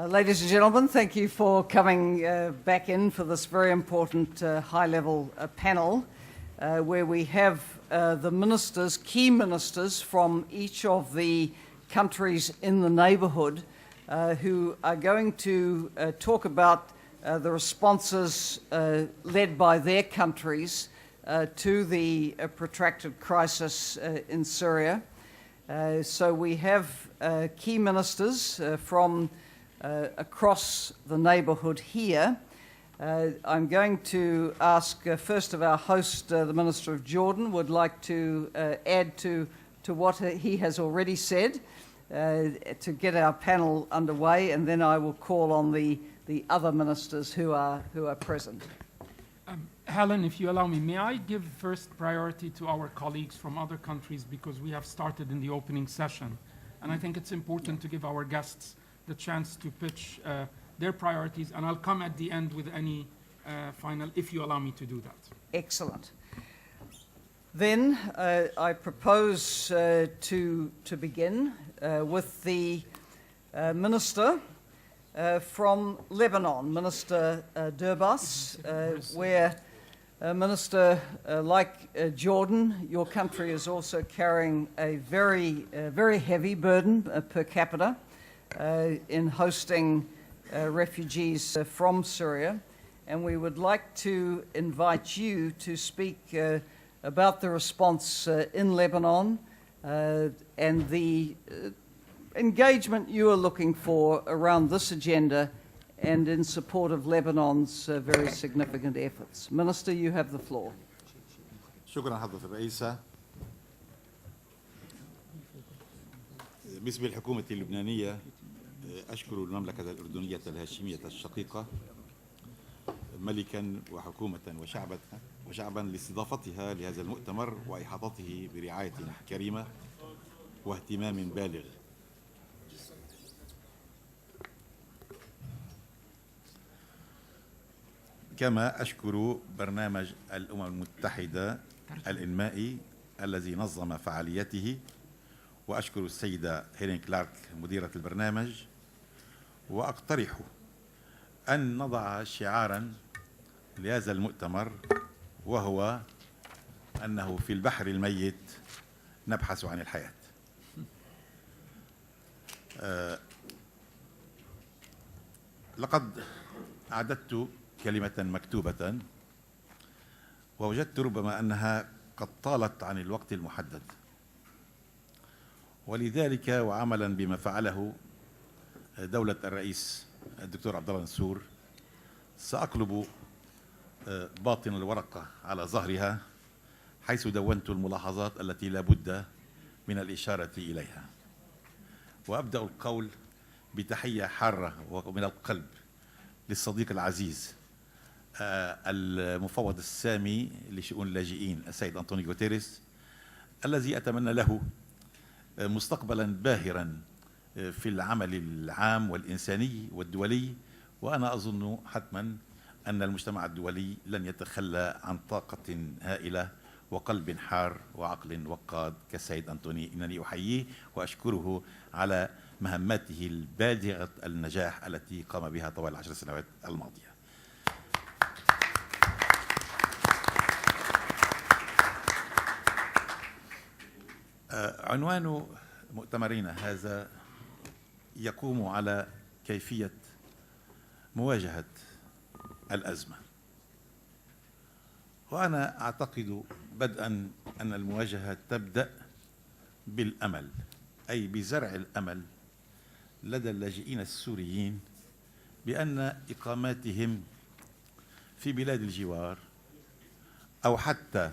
Ladies and gentlemen, thank you for coming back in for this very important high-level panel where we have the ministers, key ministers from each of the countries in the neighbourhood who are going to talk about the responses led by their countries to the protracted crisis in Syria. So we have key ministers from across the neighbourhood here. I'm going to ask first of our host, the Minister of Jordan, would like to add to what he has already said to get our panel underway, and then I will call on the other ministers who are present. Helen, if you allow me, may I give first priority to our colleagues from other countries because we have started in the opening session, and I think it's important to give our guests the chance to pitch their priorities, and I'll come at the end with any final, if you allow me to do that. Excellent. Then I propose to begin with the Minister from Lebanon, Minister Derbas, where Minister, like Jordan, your country is also carrying a very heavy burden per capita in hosting refugees from Syria, and we would like to invite you to speak about the response in Lebanon and the engagement you are looking for around this agenda and in support of Lebanon's very significant efforts. Minister, you have the floor. شكرا حضرة الرئيسة. باسم الحكومة اللبنانية أشكر المملكة الأردنية الهاشمية الشقيقة ملكا وحكومة وشعبا لاستضافتها لهذا المؤتمر وإحاطته برعاية كريمة واهتمام بالغ. كما أشكر برنامج الأمم المتحدة الإنمائي الذي نظم فعاليته، وأشكر السيدة هيلين كلارك مديرة البرنامج، وأقترح أن نضع شعاراً لهذا المؤتمر وهو أنه في البحر الميت نبحث عن الحياة. لقد أعددت كلمة مكتوبة ووجدت ربما أنها قد طالت عن الوقت المحدد، ولذلك وعملا بما فعله دولة الرئيس الدكتور عبد الله منصور سأقلب باطن الورقة على ظهرها حيث دونت الملاحظات التي لا بد من الإشارة إليها، وأبدأ القول بتحية حارة ومن القلب للصديق العزيز المفوض السامي لشؤون اللاجئين السيد أنطونيو غوتيريس، الذي أتمنى له مستقبلا باهرا في العمل العام والإنساني والدولي، وأنا أظن حتما أن المجتمع الدولي لن يتخلى عن طاقة هائلة وقلب حار وعقل وقاد كالسيد أنطوني. إنني أحييه وأشكره على مهماته البالغة النجاح التي قام بها طوال 10 سنوات الماضية. عنوان مؤتمرنا هذا يقوم على كيفية مواجهة الأزمة، وأنا أعتقد بدءا أن المواجهة تبدأ بالأمل، أي بزرع الأمل لدى اللاجئين السوريين بأن إقاماتهم في بلاد الجوار أو حتى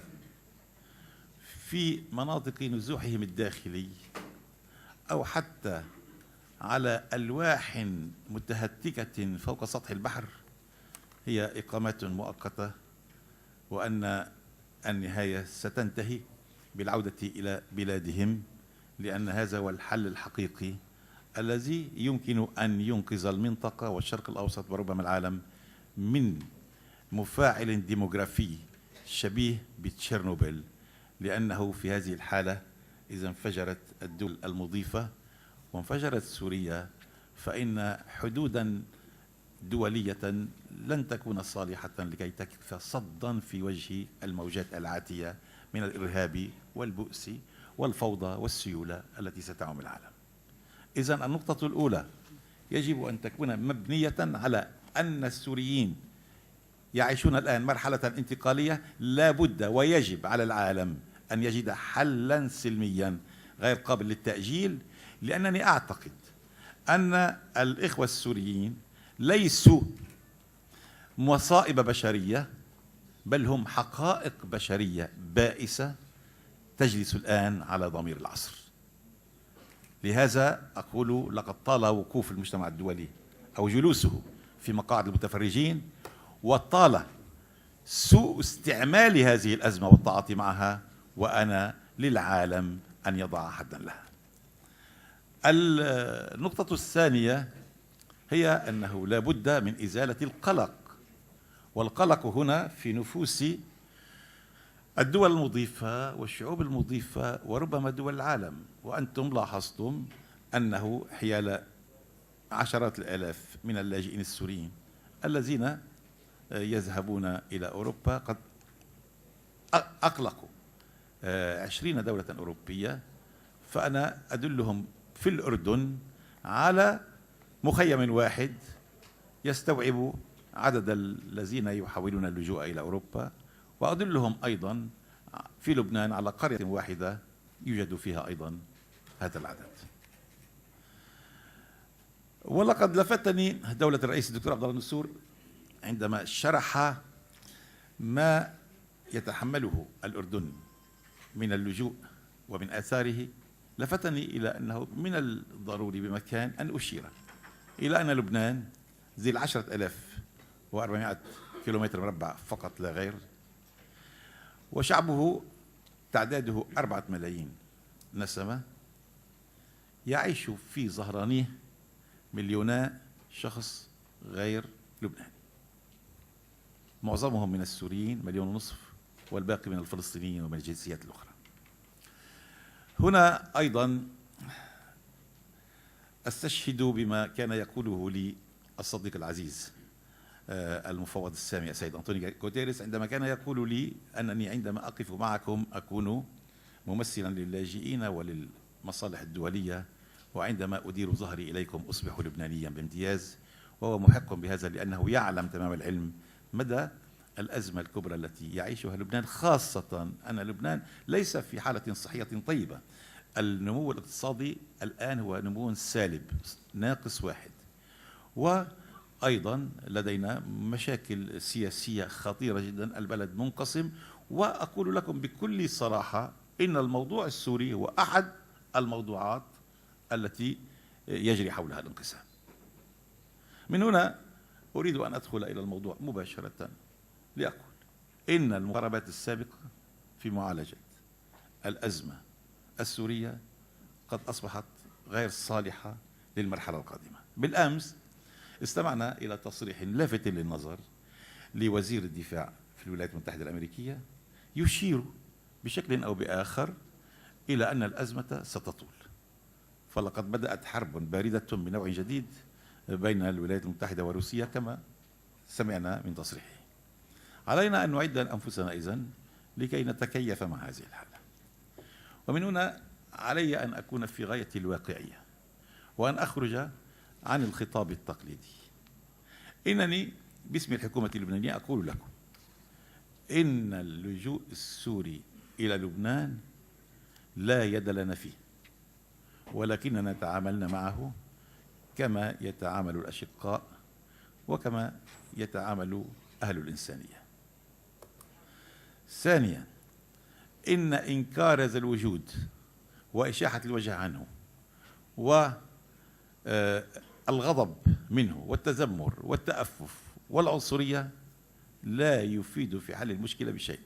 في مناطق نزوحهم الداخلي أو حتى على ألواح متهتكة فوق سطح البحر هي إقامات مؤقتة، وأن النهاية ستنتهي بالعودة إلى بلادهم، لأن هذا هو الحل الحقيقي الذي يمكن أن ينقذ المنطقة والشرق الأوسط وربما العالم من مفاعل ديموغرافي شبيه بتشيرنوبل، لأنه في هذه الحالة إذا انفجرت الدول المضيفة وانفجرت سوريا فإن حدودا دولية لن تكون صالحة لكي تكف صدا في وجه الموجات العاتية من الإرهاب والبؤس والفوضى والسيولة التي ستعم العالم. إذن النقطة الأولى يجب أن تكون مبنية على أن السوريين يعيشون الآن مرحلة انتقالية، لا بد ويجب على العالم أن يجد حلا سلميا غير قابل للتأجيل، لأنني أعتقد أن الإخوة السوريين ليسوا مصائب بشرية، بل هم حقائق بشرية بائسة تجلس الآن على ضمير العصر. لهذا أقول لقد طال وقوف المجتمع الدولي أو جلوسه في مقاعد المتفرجين، وطال سوء استعمال هذه الأزمة والتعاطي معها، وأنا للعالم أن يضع حدا لها. النقطة الثانية هي أنه لا بد من إزالة القلق، والقلق هنا في نفوس الدول المضيفة والشعوب المضيفة وربما دول العالم. وأنتم لاحظتم أنه حيال عشرات الآلاف من اللاجئين السوريين الذين يذهبون إلى أوروبا قد أقلقوا 20 دولة أوروبية، فأنا أدلهم في الأردن على مخيم واحد يستوعب عدد الذين يحاولون اللجوء إلى أوروبا، وأدلهم أيضا في لبنان على قرية واحدة يوجد فيها أيضا هذا العدد. ولقد لفتني دولة الرئيس الدكتور عبد الله النصور عندما شرح ما يتحمله الأردن من اللجوء ومن آثاره، لفتني إلى أنه من الضروري بمكان أن أشير إلى أن لبنان ذي 10,400 كيلومتر مربع فقط لا غير، وشعبه تعداده 4 ملايين نسمة، يعيش في ظهرانيه 2,000,000 شخص غير لبناني، معظمهم من السوريين 1,500,000 والباقي من الفلسطينيين ومن الجنسيات الأخرى. هنا أيضا أستشهد بما كان يقوله لي الصديق العزيز المفوض السامي السيد أنطونيو غوتيريس، عندما كان يقول لي أنني عندما أقف معكم أكون ممثلا للاجئين وللمصالح الدولية، وعندما أدير ظهري إليكم أصبح لبنانيا بامتياز. وهو محق بهذا لأنه يعلم تمام العلم مدى الأزمة الكبرى التي يعيشها لبنان، خاصة أن لبنان ليس في حالة صحية طيبة. النمو الاقتصادي الآن هو نمو سالب ناقص 1، وأيضا لدينا مشاكل سياسية خطيرة جدا، البلد منقسم. وأقول لكم بكل صراحة إن الموضوع السوري هو أحد الموضوعات التي يجري حولها الانقسام. من هنا أريد أن أدخل إلى الموضوع مباشرة لأقول إن المقاربات السابقة في معالجة الأزمة السورية قد أصبحت غير صالحة للمرحلة القادمة. بالأمس استمعنا إلى تصريح لافت للنظر لوزير الدفاع في الولايات المتحدة الأمريكية يشير بشكل أو بآخر إلى أن الأزمة ستطول، فلقد بدأت حرب باردة من نوع جديد بين الولايات المتحدة وروسيا كما سمعنا من تصريحه. علينا أن نعد أنفسنا إذن لكي نتكيف مع هذه الحالة. ومن هنا علي أن أكون في غاية الواقعية وأن أخرج عن الخطاب التقليدي. إنني باسم الحكومة اللبنانية أقول لكم إن اللجوء السوري إلى لبنان لا يد لنا فيه، ولكننا تعاملنا معه كما يتعامل الأشقاء وكما يتعامل أهل الإنسانية. ثانيا، إن إنكار هذا الوجود وإشاحة الوجه عنه والغضب منه والتذمر والتأفف والعنصرية لا يفيد في حل المشكلة بشيء،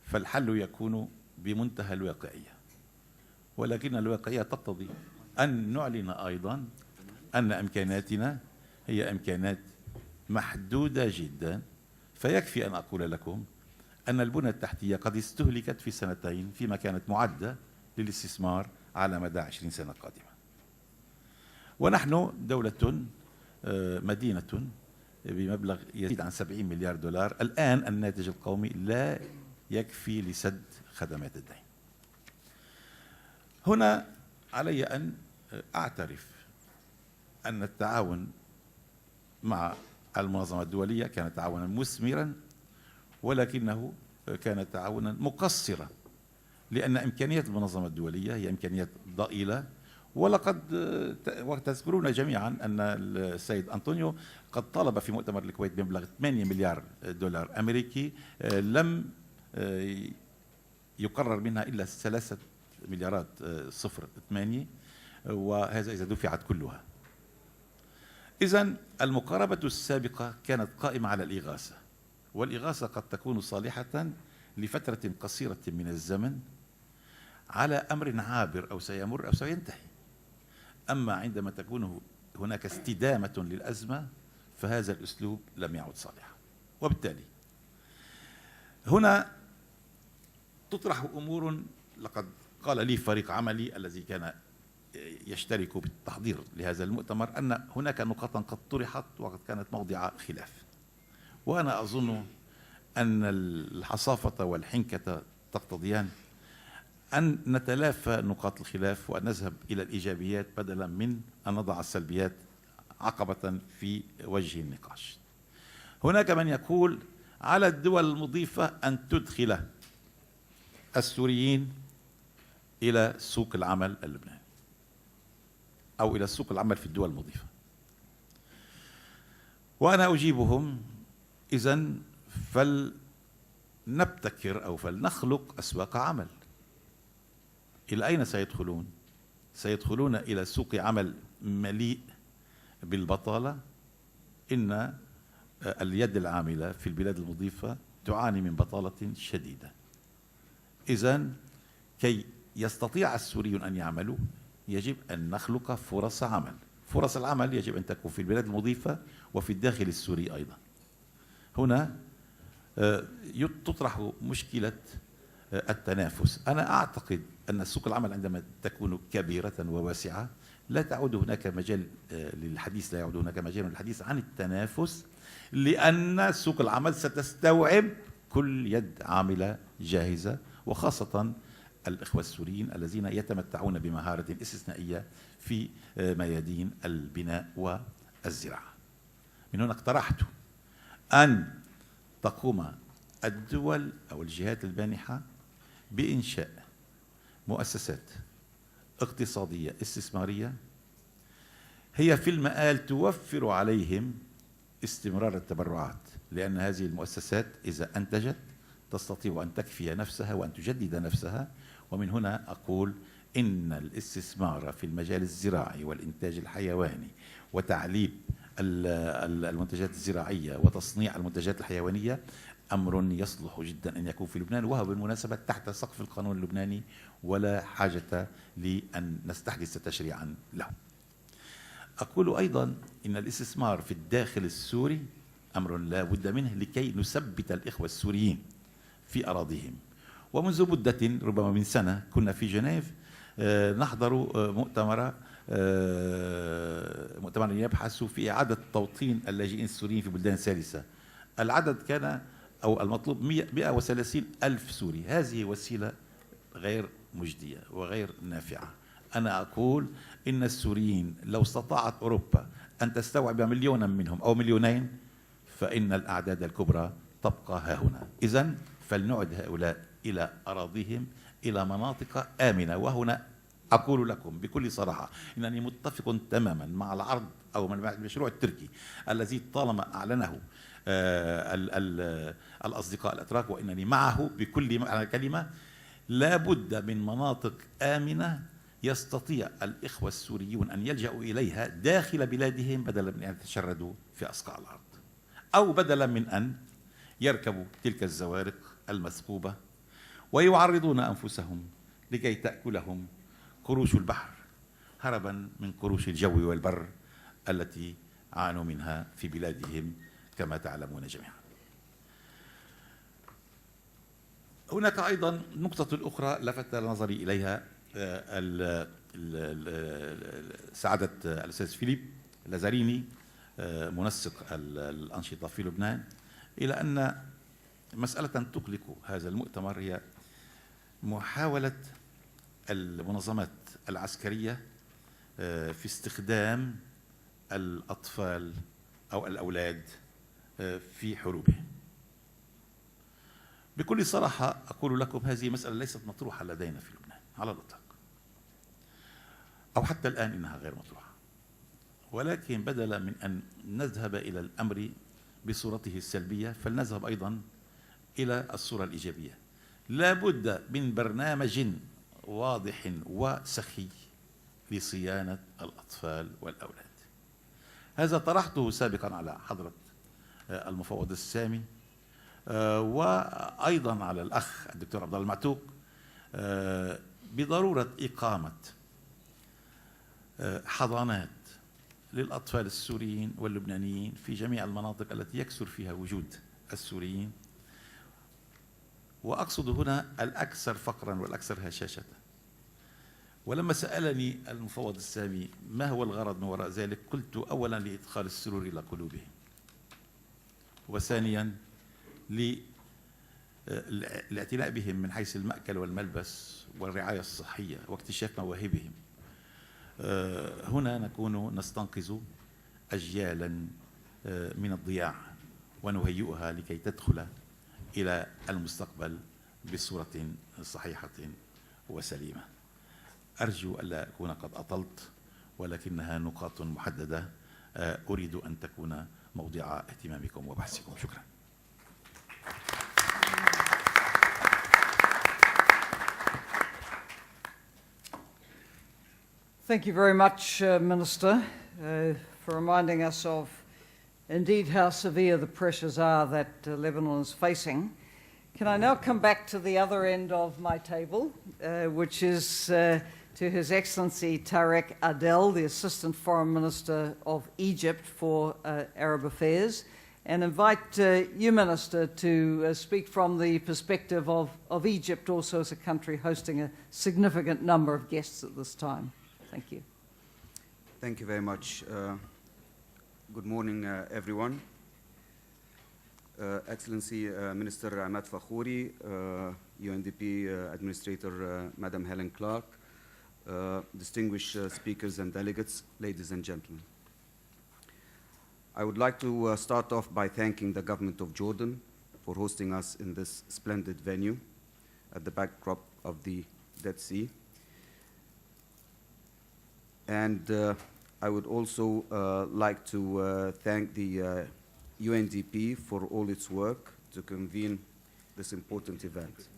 فالحل يكون بمنتهى الواقعية. ولكن الواقعية تقتضي أن نعلن أيضا أن إمكاناتنا هي إمكانات محدودة جدا. فيكفي أن أقول لكم أن البنى التحتية قد استهلكت في 2 سنين فيما كانت معدة للاستثمار على مدى 20 سنة قادمة. ونحن دولة مدينة بمبلغ يزيد عن 70 مليار دولار. الآن الناتج القومي لا يكفي لسد خدمات الدين. هنا علي أن أعترف أن التعاون مع المنظمة الدولية كان تعاونا مثمرا، ولكنه كان تعاونا مقصرا، لأن إمكانيات المنظمة الدولية هي إمكانيات ضئيلة. ولقد وتذكرون جميعا أن السيد أنطونيو قد طالب في مؤتمر الكويت بمبلغ 8 مليار دولار أمريكي، لم يقرر منها إلا 3 مليارات 0.8، وهذا إذا دفعت كلها. إذن المقاربة السابقة كانت قائمة على الإغاثة، والإغاثة قد تكون صالحة لفترة قصيرة من الزمن على أمر عابر أو سيمر أو سينتهي. أما عندما تكون هناك استدامة للأزمة فهذا الأسلوب لم يعد صالحا. وبالتالي هنا تطرح أمور. لقد قال لي فريق عملي الذي كان يشترك بالتحضير لهذا المؤتمر أن هناك نقاطا قد طرحت وقد كانت موضع خلاف، وأنا أظن أن الحصافة والحنكة تقتضيان أن نتلافى نقاط الخلاف وأن نذهب إلى الإيجابيات بدلا من أن نضع السلبيات عقبة في وجه النقاش. هناك من يقول على الدول المضيفة أن تدخل السوريين إلى سوق العمل اللبناني أو إلى سوق العمل في الدول المضيفة، وأنا أجيبهم إذن فلنبتكر أو فلنخلق أسواق عمل. إلى أين سيدخلون؟ سيدخلون إلى سوق عمل مليء بالبطالة. إن اليد العاملة في البلاد المضيفة تعاني من بطالة شديدة. إذن كي يستطيع السوريون أن يعملوا يجب أن نخلق فرص عمل. فرص العمل يجب أن تكون في البلاد المضيفة وفي الداخل السوري أيضا. هنا تطرح مشكلة التنافس. أنا أعتقد أن سوق العمل عندما تكون كبيرة وواسعة لا تعود هناك مجال للحديث، لا يعود هناك مجال للحديث عن التنافس، لأن سوق العمل ستستوعب كل يد عاملة جاهزة، وخاصة الإخوة السوريين الذين يتمتعون بمهارة استثنائية في ميادين البناء والزراعة. من هنا اقترحت أن تقوم الدول أو الجهات البانحة بإنشاء مؤسسات اقتصادية استثمارية هي في المآل توفر عليهم استمرار التبرعات، لأن هذه المؤسسات إذا أنتجت تستطيع أن تكفي نفسها وأن تجدد نفسها. ومن هنا أقول إن الاستثمار في المجال الزراعي والإنتاج الحيواني وتعليب المنتجات الزراعية وتصنيع المنتجات الحيوانية أمر يصلح جدا أن يكون في لبنان، وهو بالمناسبة تحت سقف القانون اللبناني ولا حاجة لأن نستحدث تشريعا له. أقول أيضا إن الاستثمار في الداخل السوري أمر لا بد منه لكي نثبت الإخوة السوريين في أراضيهم. ومنذ مدة ربما من سنة كنا في جنيف نحضر مؤتمرا يبحث في إعادة توطين اللاجئين السوريين في بلدان ثالثة. العدد كان أو المطلوب 130 ألف سوري. هذه وسيلة غير مجدية وغير نافعة. أنا أقول إن السوريين لو استطاعت أوروبا أن تستوعب 1 مليون منهم أو 2 مليون فإن الأعداد الكبرى تبقى ها هنا. إذن فلنعد هؤلاء إلى أراضيهم، إلى مناطق آمنة. وهنا أقول لكم بكل صراحة إنني متفق تماما مع العرض أو مع المشروع التركي الذي طالما أعلنه الأصدقاء الأتراك، وإنني معه بكل معنى الكلمة. لا بد من مناطق آمنة يستطيع الإخوة السوريون أن يلجأوا إليها داخل بلادهم بدلا من أن يتشردوا في أصقاع الأرض، أو بدلا من أن يركبوا تلك الزوارق المثقوبة ويعرضون أنفسهم لكي تأكلهم قروش البحر هربا من قروش الجو والبر التي عانوا منها في بلادهم كما تعلمون جميعا. هناك أيضا نقطة أخرى لفت نظري إليها سعادة الأستاذ فيليب لازاريني منسق الأنشطة في لبنان إلى أن مسألة تقلق هذا المؤتمر هي محاولة المنظمات العسكرية في استخدام الأطفال أو الأولاد في حروبهم. بكل صراحة أقول لكم هذه مسألة ليست مطروحة لدينا في لبنان على الإطلاق، أو حتى الآن إنها غير مطروحة، ولكن بدلا من أن نذهب إلى الأمر بصورته السلبية فلنذهب أيضا إلى الصورة الإيجابية. لا بد من برنامج واضح وسخي لصيانة الأطفال والأولاد. هذا طرحته سابقا على حضرة المفوض السامي وأيضا على الأخ الدكتور عبد الله المعتوق بضرورة إقامة حضانات للأطفال السوريين واللبنانيين في جميع المناطق التي يكثر فيها وجود السوريين، وأقصد هنا الأكثر فقرا والأكثر هشاشة. ولما سألني المفوض السامي ما هو الغرض من وراء ذلك، قلت أولا لإدخال السرور إلى قلوبهم، وثانيا للاعتناء بهم من حيث المأكل والملبس والرعاية الصحية واكتشاف مواهبهم. هنا نكون نستنقذ أجيالا من الضياع ونهيئها لكي تدخل إلى المستقبل بصورة صحيحة وسليمة. أرجو ألا أكون قد أطلت، ولكنها نقاط محددة أريد أن تكون موضع اهتمامكم وبحثكم. شكرا. Thank you very much, Minister, for reminding us of indeed how severe the pressures are that Lebanon is facing. Can I now come back to the other end of my table, which is to His Excellency Tarek Adel, the Assistant Foreign Minister of Egypt for Arab Affairs, and invite you, Minister, to speak from the perspective of Egypt also as a country hosting a significant number of guests at this time. Thank you. Thank you very much. Good morning, everyone. Excellency Minister Imad Fakhoury, UNDP Administrator Madam Helen Clark, distinguished speakers and delegates, ladies and gentlemen. I would like to start off by thanking the government of Jordan for hosting us in this splendid venue at the backdrop of the Dead Sea. And I would also like to thank the UNDP for all its work to convene this important event.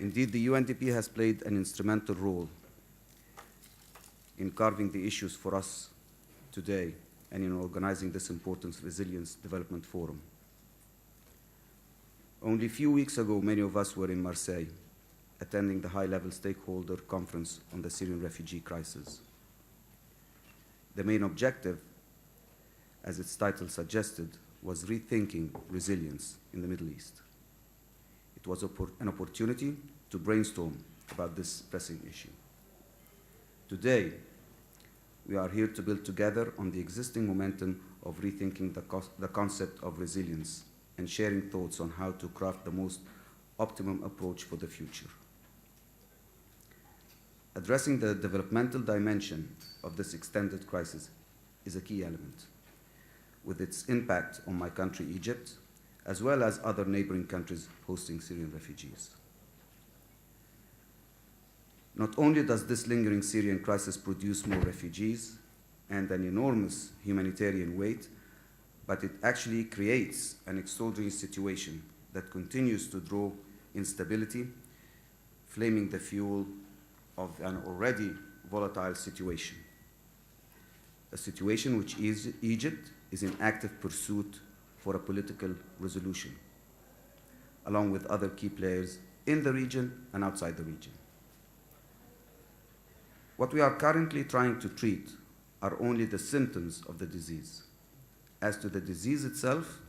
Indeed, the UNDP has played an instrumental role in carving the issues for us today and in organizing this important Resilience Development Forum. Only a few weeks ago, many of us were in Marseille, attending the high-level stakeholder conference on the Syrian refugee crisis. The main objective, as its title suggested, was rethinking resilience in the Middle East. It was an opportunity to brainstorm about this pressing issue. Today, we are here to build together on the existing momentum of rethinking the concept of resilience and sharing thoughts on how to craft the most optimum approach for the future. Addressing the developmental dimension of this extended crisis is a key element, with its impact on my country, Egypt, as well as other neighboring countries hosting Syrian refugees. Not only does this lingering Syrian crisis produce more refugees and an enormous humanitarian weight, but it actually creates an extraordinary situation that continues to draw instability, flaming the fuel of an already volatile situation. A situation which Egypt is in active pursuit for a political resolution, along with other key players in the region and outside the region. What we are currently trying to treat are only the symptoms of the disease. As to the disease itself,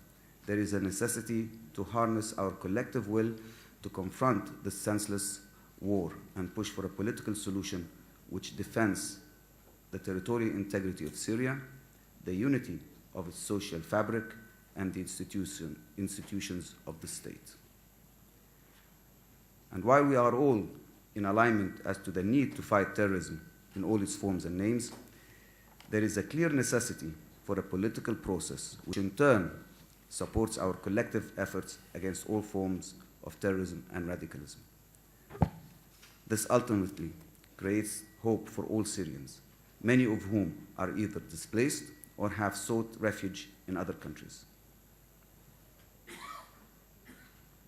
there is a necessity to harness our collective will to confront this senseless war and push for a political solution which defends the territorial integrity of Syria, the unity of its social fabric, and the institutions of the state. And while we are all in alignment as to the need to fight terrorism in all its forms and names, there is a clear necessity for a political process which in turn supports our collective efforts against all forms of terrorism and radicalism. This ultimately creates hope for all Syrians, many of whom are either displaced or have sought refuge in other countries.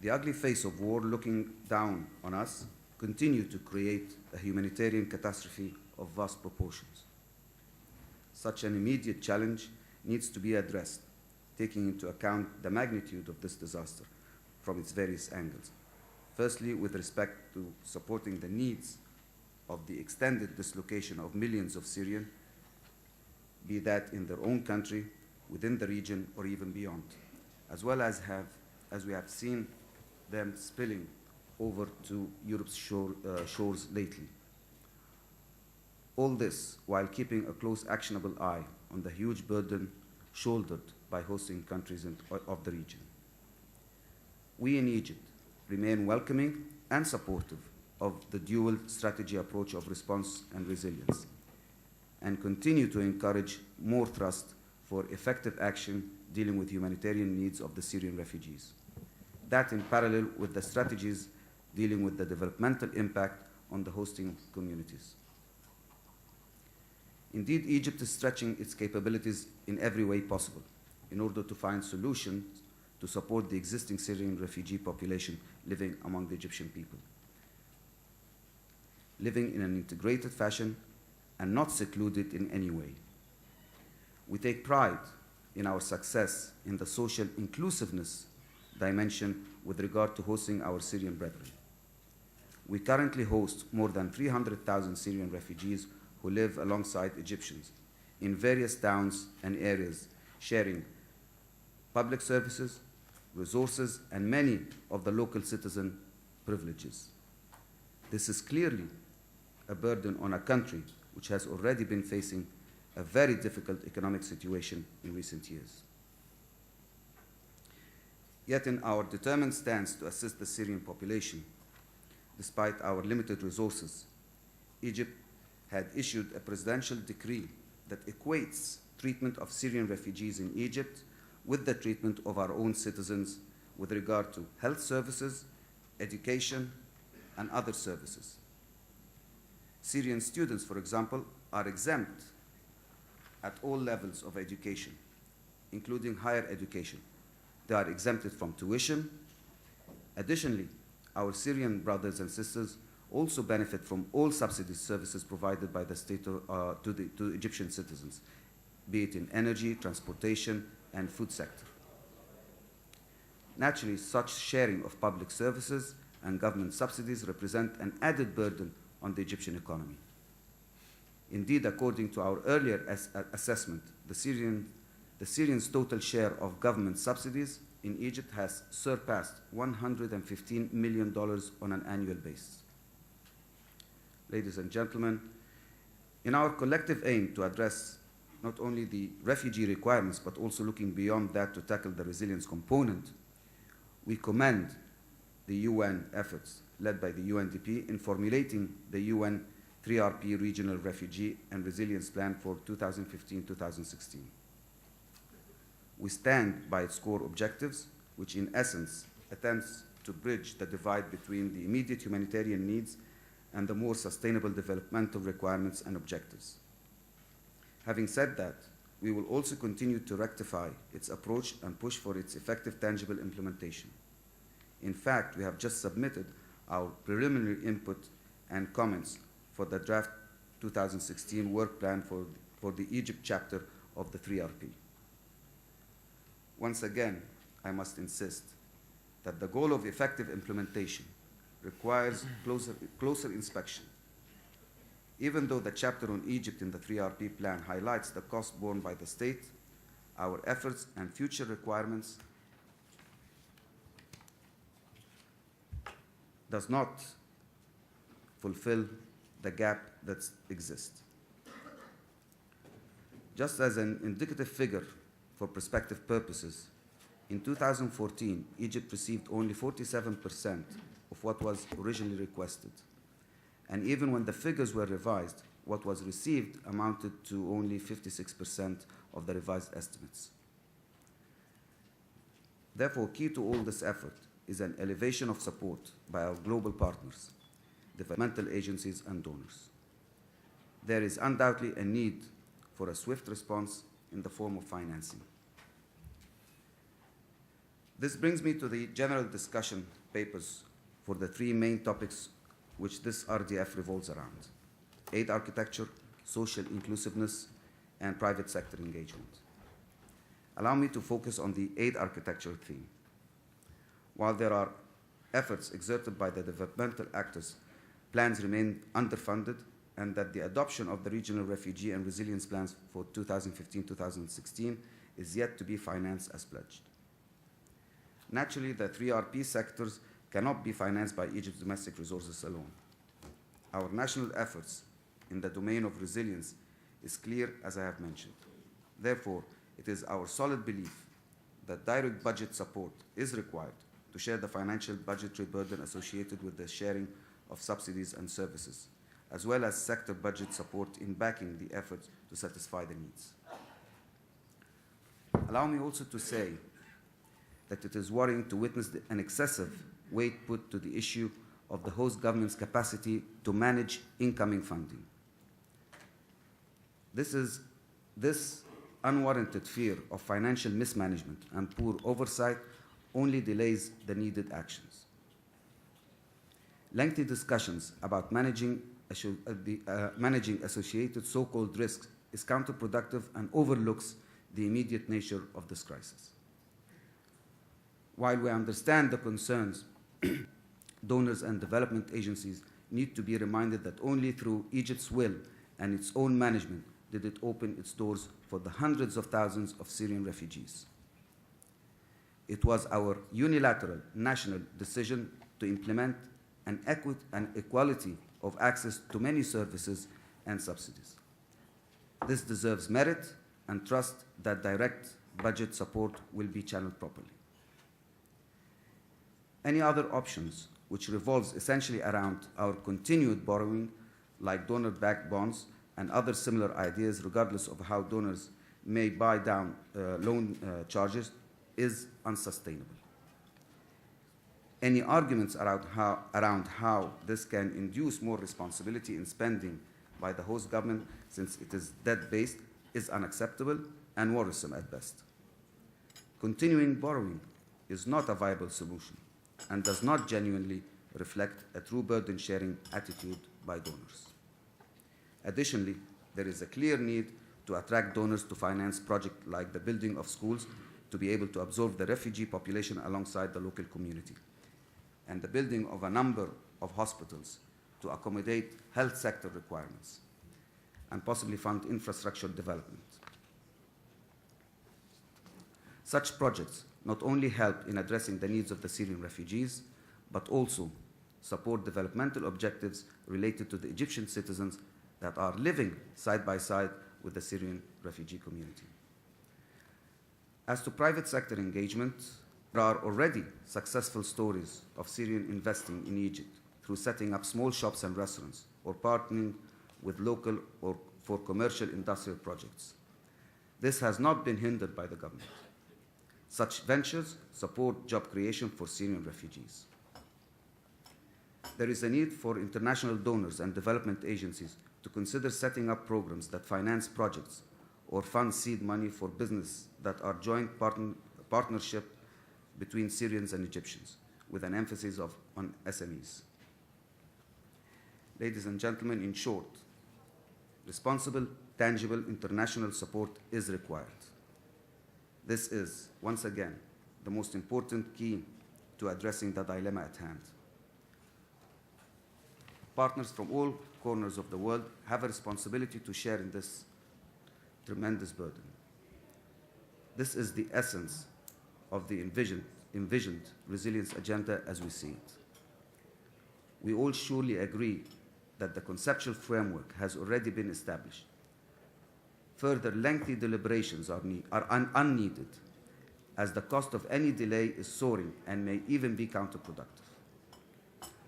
The ugly face of war looking down on us continues to create a humanitarian catastrophe of vast proportions. Such an immediate challenge needs to be addressed, taking into account the magnitude of this disaster from its various angles. Firstly, with respect to supporting the needs of the extended dislocation of millions of Syrians, be that in their own country, within the region, or even beyond, as well as we have seen them spilling over to Europe's shores lately. All this while keeping a close, actionable eye on the huge burden shouldered by hosting countries of the region. We in Egypt remain welcoming and supportive of the dual strategy approach of response and resilience, and continue to encourage more thrust for effective action dealing with humanitarian needs of the Syrian refugees. That in parallel with the strategies dealing with the developmental impact on the hosting communities. Indeed, Egypt is stretching its capabilities in every way possible in order to find solutions to support the existing Syrian refugee population living among the Egyptian people, living in an integrated fashion and not secluded in any way. We take pride in our success in the social inclusiveness dimension with regard to hosting our Syrian brethren. We currently host more than 300,000 Syrian refugees who live alongside Egyptians in various towns and areas, sharing public services, resources, and many of the local citizen privileges. This is clearly a burden on a country which has already been facing a very difficult economic situation in recent years. Yet in our determined stance to assist the Syrian population, despite our limited resources, Egypt had issued a presidential decree that equates treatment of Syrian refugees in Egypt with the treatment of our own citizens with regard to health services, education, and other services. Syrian students, for example, are exempt at all levels of education, including higher education. They are exempted from tuition. Additionally, our Syrian brothers and sisters also benefit from all subsidy services provided by the state to Egyptian citizens, be it in energy, transportation, and food sector. Naturally, such sharing of public services and government subsidies represent an added burden on the Egyptian economy. Indeed, according to our earlier assessment, the Syrians' total share of government subsidies in Egypt has surpassed $115 million on an annual basis. Ladies and gentlemen, in our collective aim to address not only the refugee requirements, but also looking beyond that to tackle the resilience component, we commend the UN efforts led by the UNDP in formulating the UN 3RP Regional Refugee and Resilience Plan for 2015-2016. We stand by its core objectives, which in essence attempts to bridge the divide between the immediate humanitarian needs and the more sustainable developmental requirements and objectives. Having said that, we will also continue to rectify its approach and push for its effective, tangible implementation. In fact, we have just submitted our preliminary input and comments for the draft 2016 work plan for the Egypt chapter of the 3RP. Once again, I must insist that the goal of effective implementation requires closer inspection. Even though the chapter on Egypt in the 3RP plan highlights the cost borne by the state, our efforts and future requirements does not fulfill the gap that exists. Just as an indicative figure for prospective purposes, in 2014, Egypt received only 47% of what was originally requested. And even when the figures were revised, what was received amounted to only 56% of the revised estimates. Therefore, key to all this effort is an elevation of support by our global partners, developmental agencies, and donors. There is undoubtedly a need for a swift response in the form of financing. This brings me to the general discussion papers for the three main topics which this RDF revolves around: aid architecture, social inclusiveness, and private sector engagement. Allow me to focus on the aid architecture theme. While there are efforts exerted by the developmental actors, plans remain underfunded, and that the adoption of the regional refugee and resilience plans for 2015-2016 is yet to be financed as pledged. Naturally, the three RP sectors cannot be financed by Egypt's domestic resources alone. Our national efforts in the domain of resilience is clear, as I have mentioned. Therefore, it is our solid belief that direct budget support is required to share the financial budgetary burden associated with the sharing of subsidies and services, as well as sector budget support in backing the efforts to satisfy the needs. Allow me also to say that it is worrying to witness an excessive weight put to the issue of the host government's capacity to manage incoming funding. This unwarranted fear of financial mismanagement and poor oversight only delays the needed actions. Lengthy discussions about managing associated so-called risks is counterproductive and overlooks the immediate nature of this crisis. While we understand the concerns, donors and development agencies need to be reminded that only through Egypt's will and its own management did it open its doors for the hundreds of thousands of Syrian refugees. It was our unilateral national decision to implement an equality of access to many services and subsidies. This deserves merit and trust that direct budget support will be channeled properly. Any other options, which revolves essentially around our continued borrowing, like donor-backed bonds and other similar ideas, regardless of how donors may buy down loan charges, is unsustainable. Any arguments around how this can induce more responsibility in spending by the host government, since it is debt-based, is unacceptable and worrisome at best. Continuing borrowing is not a viable solution and does not genuinely reflect a true burden-sharing attitude by donors. Additionally, there is a clear need to attract donors to finance projects like the building of schools to be able to absorb the refugee population alongside the local community, and the building of a number of hospitals to accommodate health sector requirements, and possibly fund infrastructure development. Such projects not only help in addressing the needs of the Syrian refugees, but also support developmental objectives related to the Egyptian citizens that are living side by side with the Syrian refugee community. As to private sector engagement, there are already successful stories of Syrian investing in Egypt through setting up small shops and restaurants or partnering with local or for commercial industrial projects. This has not been hindered by the government. Such ventures support job creation for Syrian refugees. There is a need for international donors and development agencies to consider setting up programs that finance projects or fund seed money for business that are joint partnership between Syrians and Egyptians, with an emphasis on SMEs. Ladies and gentlemen, in short, responsible, tangible international support is required. This is, once again, the most important key to addressing the dilemma at hand. Partners from all corners of the world have a responsibility to share in this tremendous burden. This is the essence of the envisioned resilience agenda as we see it. We all surely agree that the conceptual framework has already been established. Further lengthy deliberations are unneeded, as the cost of any delay is soaring and may even be counterproductive.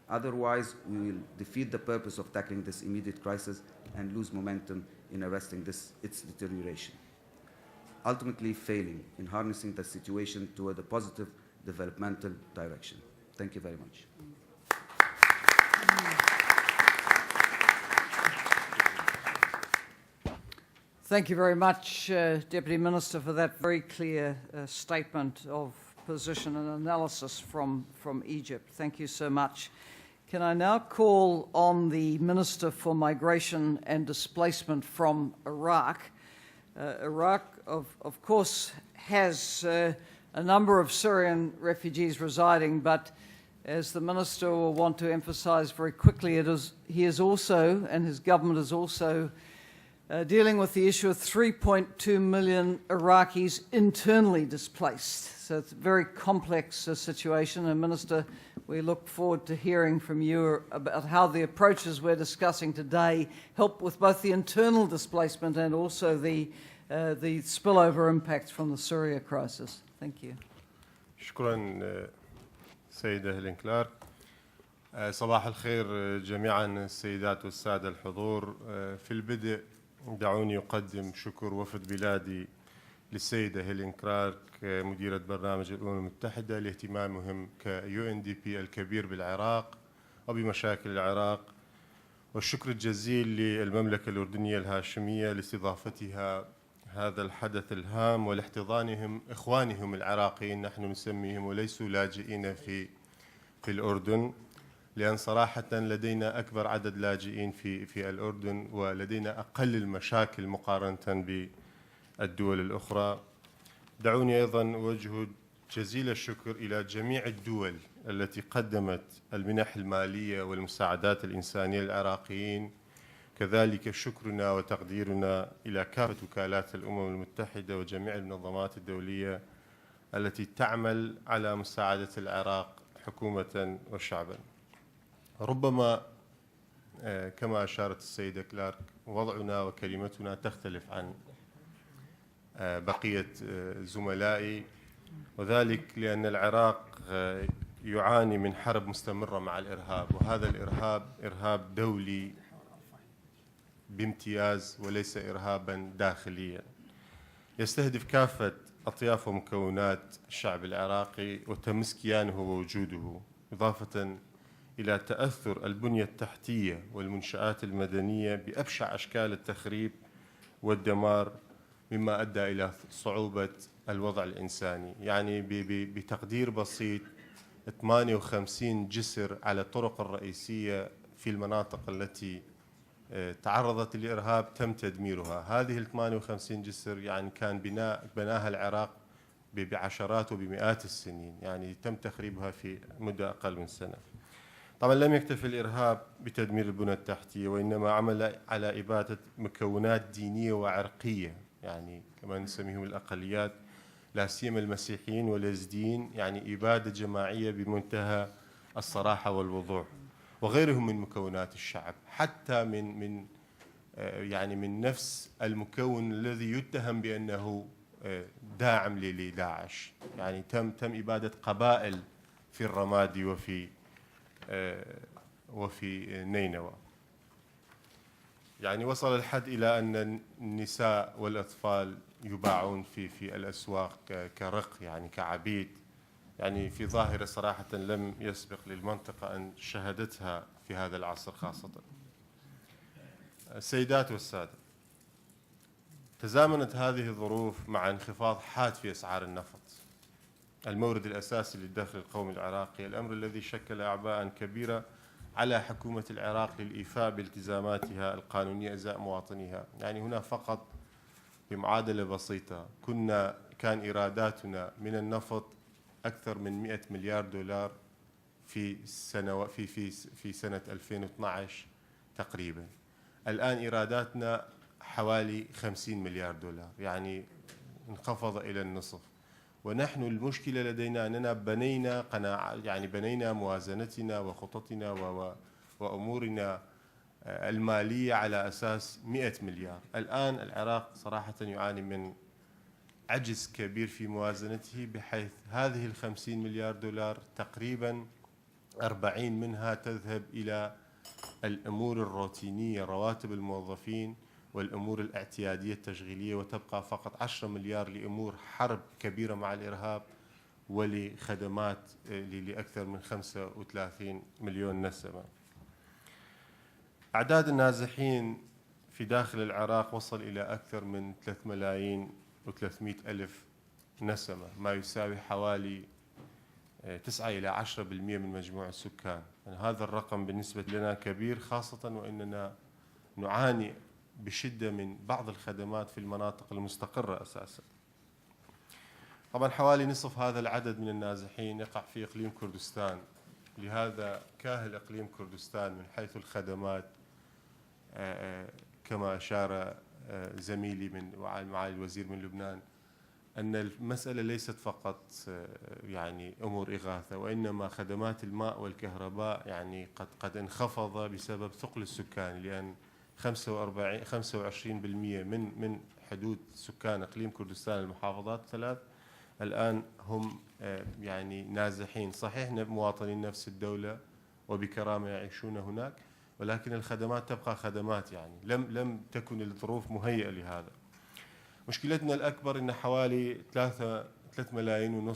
Otherwise, we will defeat the purpose of tackling this immediate crisis and lose momentum in arresting its deterioration, ultimately failing in harnessing the situation toward a positive developmental direction. Thank you very much. Thank you very much, Deputy Minister, for that very clear statement of position and analysis from Egypt. Thank you so much. Can I now call on the Minister for Migration and Displacement from Iraq? Iraq, of course, has a number of Syrian refugees residing, but as the Minister will want to emphasize very quickly, he is also, and his government is also, dealing with the issue of 3.2 million Iraqis internally displaced. So it's a very complex situation. And Minister, we look forward to hearing from you about how the approaches we're discussing today help with both the internal displacement and also the spillover impacts from the Syria crisis. Thank you. شكرا سيدة هيلين كلارك. صباح الخير جميعا السيدات والسادة الحضور. في البدء دعوني أقدم شكر وفد بلادي للسيدة هيلين كلارك مديرة برنامج الأمم المتحدة لاهتمامهم كUNDP الكبير بالعراق وبمشاكل العراق، والشكر الجزيل للمملكة الأردنية الهاشمية لاستضافتها هذا الحدث الهام ولاحتضانهم إخوانهم العراقيين، نحن نسميهم وليسوا لاجئين في الأردن، لأن صراحة لدينا أكبر عدد لاجئين في الأردن ولدينا أقل المشاكل مقارنة بالدول الأخرى. دعوني أيضا أوجه جزيل الشكر إلى جميع الدول التي قدمت المنح المالية والمساعدات الإنسانية للعراقيين، كذلك شكرنا وتقديرنا إلى كافة وكالات الأمم المتحدة وجميع المنظمات الدولية التي تعمل على مساعدة العراق حكومة وشعبا. ربما كما أشارت السيدة كلارك وضعنا وكلمتنا تختلف عن بقية زملائي، وذلك لأن العراق يعاني من حرب مستمرة مع الإرهاب، وهذا الإرهاب إرهاب دولي بامتياز وليس إرهابا داخليا، يستهدف كافة أطياف ومكونات الشعب العراقي وتمس كيانه ووجوده، إضافة إلى تأثر البنية التحتية والمنشآت المدنية بأبشع أشكال التخريب والدمار، مما أدى إلى صعوبة الوضع الإنساني. يعني بتقدير بسيط 58 جسر على الطرق الرئيسية في المناطق التي تعرضت للإرهاب تم تدميرها. هذه ال 58 جسر يعني كان بناها العراق بعشرات وبمئات السنين، يعني تم تخريبها في مدة أقل من سنة. طبعا لم يكتفي الإرهاب بتدمير البنى التحتية، وإنما عمل على إبادة مكونات دينية وعرقية، يعني كما نسميهم الأقليات، لا سيما المسيحيين واليزيديين، يعني إبادة جماعية بمنتهى الصراحة والوضوح، وغيرهم من مكونات الشعب، حتى من نفس المكون الذي يتهم بأنه داعم لداعش. يعني تم إبادة قبائل في الرمادي وفي نينوى. يعني وصل الحد إلى أن النساء والأطفال يباعون في الأسواق كرق، يعني كعبيد، يعني في ظاهرة صراحة لم يسبق للمنطقة أن شهدتها في هذا العصر خاصة. السيدات والسادة، تزامنت هذه الظروف مع انخفاض حاد في أسعار النفط، المورد الأساسي للدخل القومي العراقي، الأمر الذي شكل أعباء كبيرة على حكومة العراق للإيفاء بالتزاماتها القانونية إزاء مواطنيها. يعني هنا فقط بمعادلة بسيطة، كان إيراداتنا من النفط أكثر من 100 مليار دولار في سنة 2012 تقريبا. الآن إيراداتنا حوالي 50 مليار دولار، يعني انخفض إلى النصف. ونحن المشكلة لدينا أننا بنينا قناعة، يعني بنينا موازنتنا وخططنا وأمورنا المالية على أساس 100 مليار. الآن العراق صراحة يعاني من عجز كبير في موازنته، بحيث هذه 50 مليار دولار تقريبا 40 منها تذهب إلى الأمور الروتينية، رواتب الموظفين والأمور الاعتيادية التشغيلية، وتبقى فقط 10 مليار لأمور حرب كبيرة مع الإرهاب ولخدمات لأكثر من 35 مليون نسمة. أعداد النازحين في داخل العراق وصل إلى أكثر من 3,300,000 نسمة، ما يساوي حوالي 9 إلى 10% من مجموع السكان. يعني هذا الرقم بالنسبة لنا كبير، خاصة وأننا نعاني بشدة من بعض الخدمات في المناطق المستقرة أساسا. طبعا حوالي نصف هذا العدد من النازحين يقع في إقليم كردستان، لهذا كاهل إقليم كردستان من حيث الخدمات كما أشار زميلي من معالي الوزير من لبنان، أن المسألة ليست فقط يعني أمور إغاثة، وإنما خدمات الماء والكهرباء يعني قد انخفض بسبب ثقل السكان، لأن 25% من حدود سكان إقليم كردستان المحافظات الثلاث الآن هم يعني نازحين. صحيح مواطنين نفس الدولة وبكرامة يعيشون هناك، ولكن الخدمات تبقى خدمات، يعني لم تكن الظروف مهيئة لهذا. مشكلتنا الأكبر أن حوالي 3.5 ملايين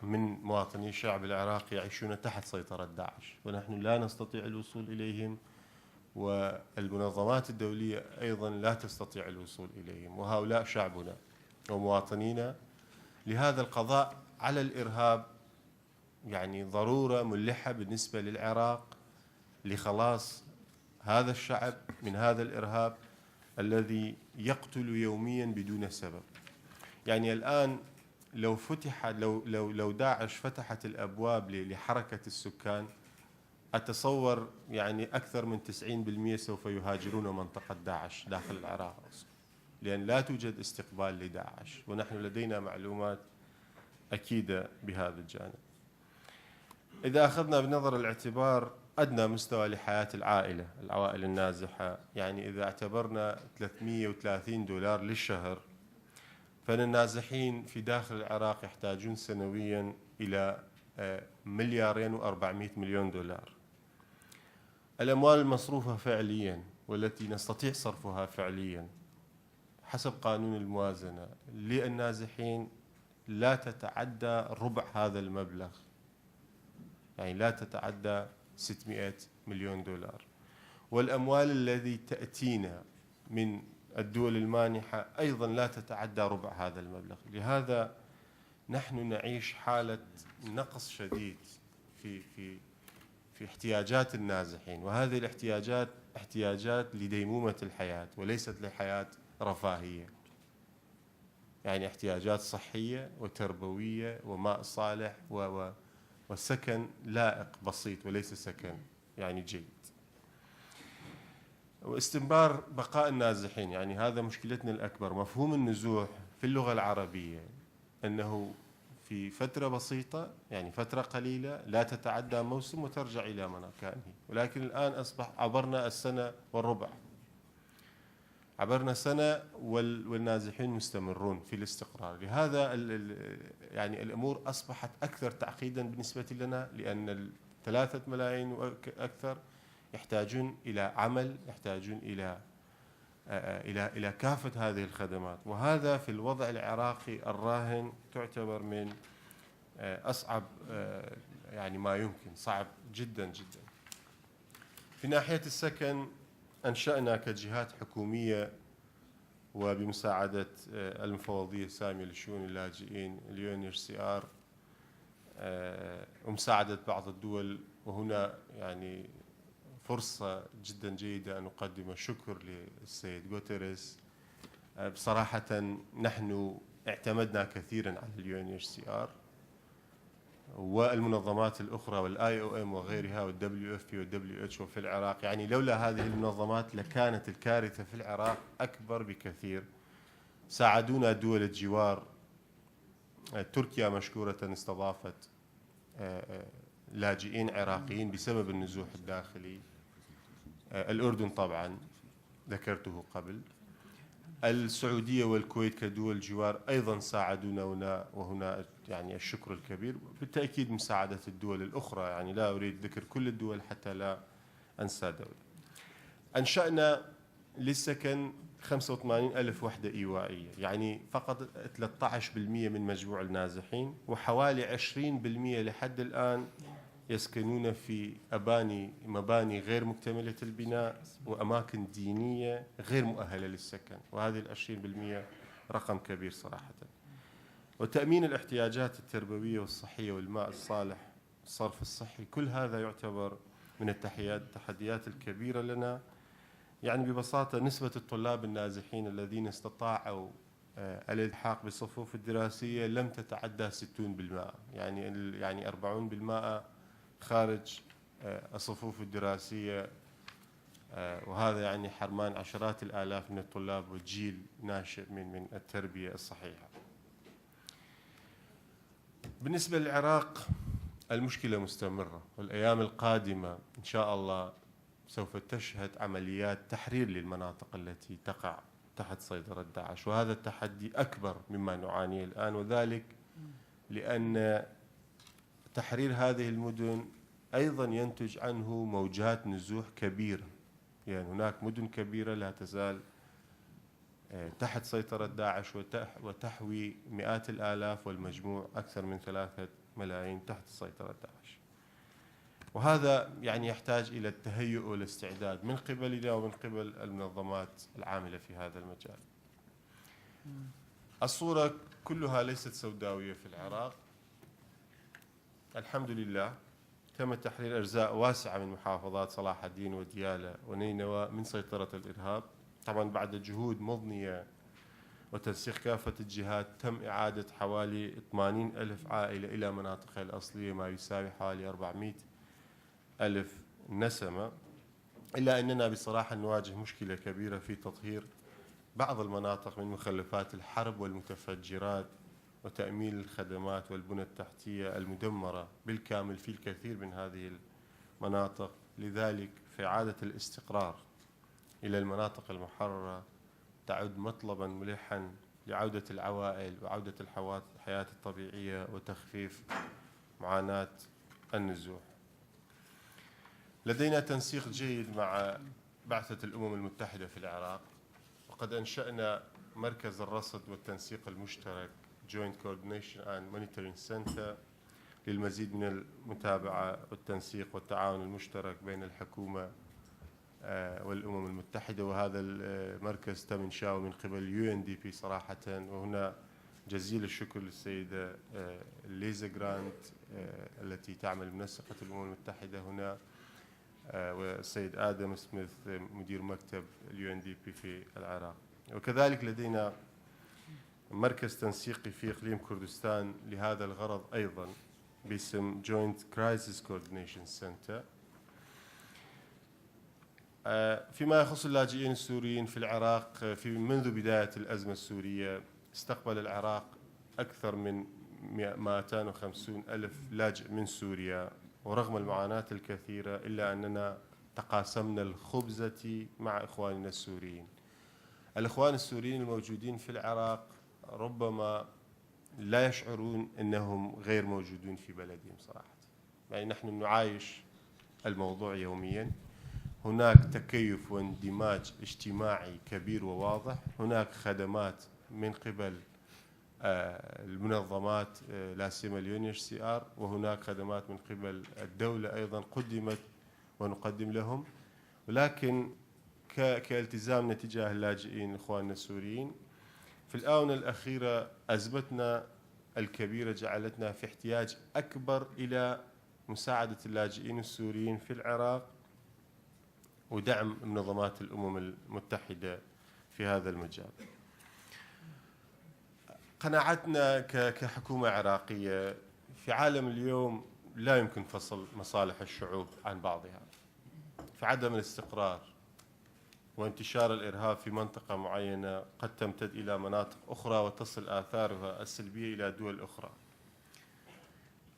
من مواطني الشعب العراقي يعيشون تحت سيطرة داعش، ونحن لا نستطيع الوصول إليهم، والمنظمات الدولية أيضا لا تستطيع الوصول إليهم، وهؤلاء شعبنا ومواطنينا. لهذا القضاء على الإرهاب يعني ضرورة ملحة بالنسبة للعراق لخلاص هذا الشعب من هذا الإرهاب الذي يقتل يوميا بدون سبب. يعني الآن لو داعش فتحت الأبواب لحركة السكان، أتصور يعني أكثر من 90% سوف يهاجرون منطقة داعش داخل العراق، لأن لا توجد استقبال لداعش، ونحن لدينا معلومات أكيدة بهذا الجانب. إذا أخذنا بنظر الاعتبار أدنى مستوى لحياة العوائل النازحة، يعني إذا اعتبرنا $330 للشهر، فإن النازحين في داخل العراق يحتاجون سنويا إلى $2,400,000,000. الأموال المصروفة فعليا والتي نستطيع صرفها فعليا حسب قانون الموازنة للنازحين لا تتعدى ربع هذا المبلغ، يعني لا تتعدى $600,000,000. والأموال التي تأتينا من الدول المانحة أيضا لا تتعدى ربع هذا المبلغ. لهذا نحن نعيش حالة نقص شديد في احتياجات النازحين، وهذه الاحتياجات احتياجات لديمومة الحياة وليست لحياة رفاهية، يعني احتياجات صحية وتربوية وماء صالح وسكن لائق بسيط وليس سكن يعني جيد. واستمرار بقاء النازحين، يعني هذا مشكلتنا الأكبر. مفهوم النزوح في اللغة العربية أنه في فترة بسيطة، يعني فترة قليلة لا تتعدى موسم وترجع إلى مكانه، ولكن الآن أصبح عبرنا السنة والربع، عبرنا سنة والنازحين مستمرون في الاستقرار. لهذا يعني الأمور أصبحت أكثر تعقيدا بالنسبة لنا، لأن 3 ملايين وأكثر يحتاجون إلى عمل، يحتاجون إلى كافة هذه الخدمات، وهذا في الوضع العراقي الراهن تعتبر من أصعب يعني ما يمكن، صعب جدا جدا. في ناحية السكن أنشأنا كجهات حكومية وبمساعدة المفوضية السامية لشؤون اللاجئين UNHCR ومساعدة بعض الدول، وهنا يعني فرصة جدا جيدة أن أقدم الشكر للسيد غوتيريس. بصراحة نحن اعتمدنا كثيرا على UNHCR والمنظمات الأخرى والIOM وغيرها والWFP والWHO في العراق. يعني لولا هذه المنظمات لكانت الكارثة في العراق أكبر بكثير. ساعدونا دول الجوار، تركيا مشكورة استضافت لاجئين عراقيين بسبب النزوح الداخلي. الأردن طبعا ذكرته قبل، السعودية والكويت كدول جوار أيضا ساعدونا هنا، وهنا يعني الشكر الكبير. بالتأكيد مساعدة الدول الأخرى، يعني لا أريد ذكر كل الدول حتى لا أنسى دولة. أنشأنا للسكن 85 ألف وحدة إيوائية، يعني فقط 13% من مجموع النازحين، وحوالي 20% لحد الآن يسكنون في مباني غير مكتملة البناء وأماكن دينية غير مؤهلة للسكن، وهذه 20% رقم كبير صراحة. وتأمين الاحتياجات التربوية والصحية والماء الصالح والصرف الصحي، كل هذا يعتبر من التحديات الكبيرة لنا. يعني ببساطة نسبة الطلاب النازحين الذين استطاعوا الالتحاق بالصفوف الدراسية لم تتعدى 60%، يعني 40% خارج الصفوف الدراسية، وهذا يعني حرمان عشرات الآلاف من الطلاب وجيل ناشئ من التربية الصحيحة. بالنسبة للعراق المشكلة مستمرة، والأيام القادمة إن شاء الله سوف تشهد عمليات تحرير للمناطق التي تقع تحت سيطرة داعش، وهذا التحدي أكبر مما نعانيه الآن، وذلك لأن تحرير هذه المدن أيضا ينتج عنه موجات نزوح كبيرة. يعني هناك مدن كبيرة لا تزال تحت سيطرة داعش وتحوي مئات الآلاف، والمجموع أكثر من 3 ملايين تحت سيطرة داعش. وهذا يعني يحتاج إلى التهيؤ والاستعداد من قبلنا ومن قبل المنظمات العاملة في هذا المجال. الصورة كلها ليست سوداوية في العراق. الحمد لله تم تحرير أجزاء واسعة من محافظات صلاح الدين وديالى ونينوى من سيطرة الإرهاب، طبعا بعد جهود مضنية وتنسيق كافة الجهات. تم إعادة حوالي 80 ألف عائلة إلى مناطقها الأصلية، ما يساوي حوالي 400 ألف نسمة. إلا أننا بصراحة نواجه مشكلة كبيرة في تطهير بعض المناطق من مخلفات الحرب والمتفجرات، وتأمين الخدمات والبنى التحتية المدمرة بالكامل في الكثير من هذه المناطق. لذلك في إعادة الاستقرار إلى المناطق المحررة تعد مطلبا ملحا لعودة العوائل وعودة الحياة الطبيعية وتخفيف معاناة النزوح. لدينا تنسيق جيد مع بعثة الأمم المتحدة في العراق، وقد أنشأنا مركز الرصد والتنسيق المشترك Joint Coordination and Monitoring Center للمزيد من المتابعة والتنسيق والتعاون المشترك بين الحكومة والأمم المتحدة. وهذا المركز تم إنشاؤه من قبل UNDP صراحة، وهنا جزيل الشكر للسيدة ليزا جراند التي تعمل منسقة الأمم المتحدة هنا، والسيد آدم سميث مدير مكتب UNDP في العراق. وكذلك لدينا مركز تنسيقي في إقليم كردستان لهذا الغرض أيضا باسم Joint Crisis Coordination Center. فيما يخص اللاجئين السوريين في العراق، منذ بداية الأزمة السورية استقبل العراق أكثر من 250 ألف لاجئ من سوريا، ورغم المعاناة الكثيرة إلا أننا تقاسمنا الخبزة مع إخواننا السوريين. الإخوان السوريين الموجودين في العراق ربما لا يشعرون أنهم غير موجودون في بلدهم صراحة، يعني نحن نعايش الموضوع يوميا. هناك تكيف واندماج اجتماعي كبير وواضح، هناك خدمات من قبل المنظمات لا سيما UNHCR، وهناك خدمات من قبل الدولة أيضا قدمت ونقدم لهم. ولكن كالتزامنا تجاه اللاجئين إخواننا السوريين في الآونة الأخيرة أزمتنا الكبيرة جعلتنا في احتياج أكبر إلى مساعدة اللاجئين السوريين في العراق ودعم منظمات الأمم المتحدة في هذا المجال. قناعتنا كحكومة عراقية في عالم اليوم لا يمكن فصل مصالح الشعوب عن بعضها. في عدم الاستقرار وانتشار الإرهاب في منطقة معينة قد تمتد إلى مناطق أخرى وتصل آثارها السلبية إلى دول أخرى.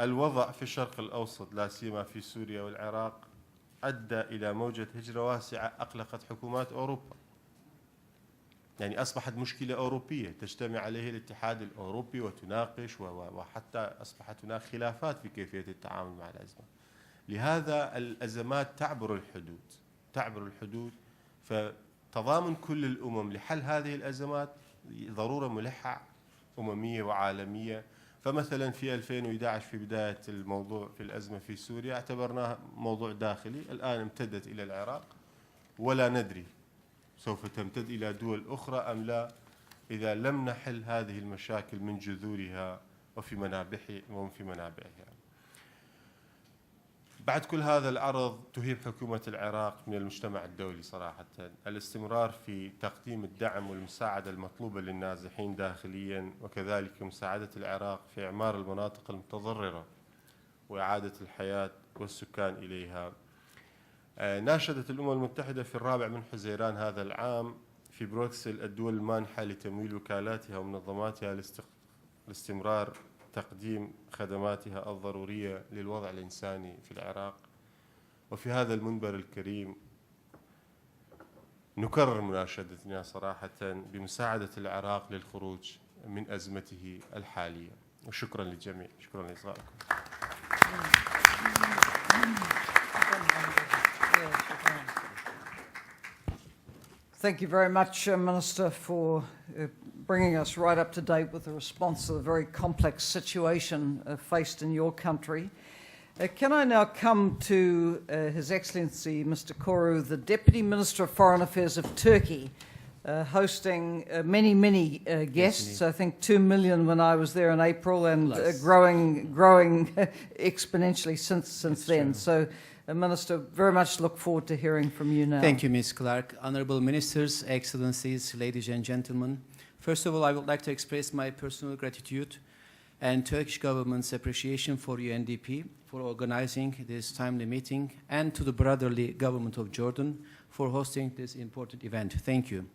الوضع في الشرق الأوسط لا سيما في سوريا والعراق أدى إلى موجة هجرة واسعة أقلقت حكومات أوروبا. يعني أصبحت مشكلة أوروبية تجتمع عليه الاتحاد الأوروبي وتناقش، وحتى أصبحت هناك خلافات في كيفية التعامل مع الأزمة. لهذا الأزمات تعبر الحدود، فتضامن كل الأمم لحل هذه الأزمات ضرورة ملحة أممية وعالمية. فمثلا في 2011 في بداية الموضوع في الأزمة في سوريا اعتبرناه موضوع داخلي، الآن امتدت إلى العراق ولا ندري سوف تمتد إلى دول أخرى أم لا إذا لم نحل هذه المشاكل من جذورها وفي منابعها. بعد كل هذا العرض تهيب حكومة العراق من المجتمع الدولي صراحة الاستمرار في تقديم الدعم والمساعدة المطلوبة للنازحين داخليا، وكذلك مساعدة العراق في إعمار المناطق المتضررة وإعادة الحياة والسكان إليها. ناشدت الأمم المتحدة في 4 من حزيران هذا العام في بروكسل الدول المانحة لتمويل وكالاتها ومنظماتها لاستمرار تقديم خدماتها الضرورية للوضع الإنساني في العراق. وفي هذا المنبر الكريم نكرر مناشدتنا صراحة بمساعدة العراق للخروج من أزمته الحالية. وشكرا للجميع، شكرا لإصغائكم. Thank you very much, Minister, for bringing us right up to date with the response to the very complex situation faced in your country. Can I now come to His Excellency, Mr. Koru, the Deputy Minister of Foreign Affairs of Turkey, hosting many guests, I think 2 million when I was there in April, and growing exponentially since then. So, Minister, very much look forward to hearing from you now. Thank you, Ms. Clark. Honorable Ministers, Excellencies, ladies and gentlemen. First of all, I would like to express my personal gratitude and Turkish government's appreciation for UNDP for organizing this timely meeting, and to the brotherly government of Jordan for hosting this important event. Thank you.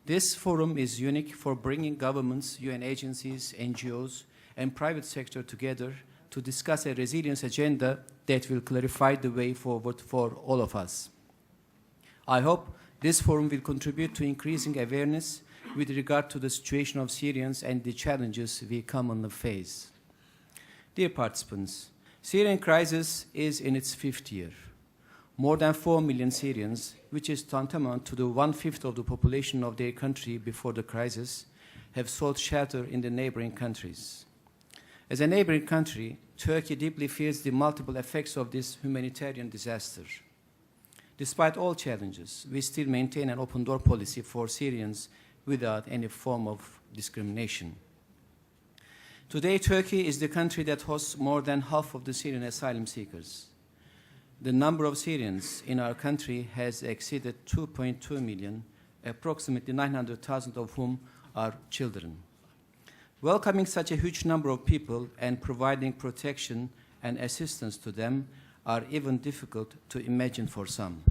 This forum is unique for bringing governments, UN agencies, NGOs, and private sector together to discuss a resilience agenda that will clarify the way forward for all of us. I hope this forum will contribute to increasing awareness with regard to the situation of Syrians and the challenges we commonly face. Dear participants, Syrian crisis is in its 5th year. More than 4 million Syrians, which is tantamount to the 1/5 of the population of their country before the crisis, have sought shelter in the neighboring countries. As a neighboring country, Turkey deeply fears the multiple effects of this humanitarian disaster. Despite all challenges, we still maintain an open-door policy for Syrians without any form of discrimination. Today, Turkey is the country that hosts more than half of the Syrian asylum seekers. The number of Syrians in our country has exceeded 2.2 million, approximately 900,000 of whom are children. Welcoming such a huge number of people and providing protection and assistance to them are even difficult to imagine for some.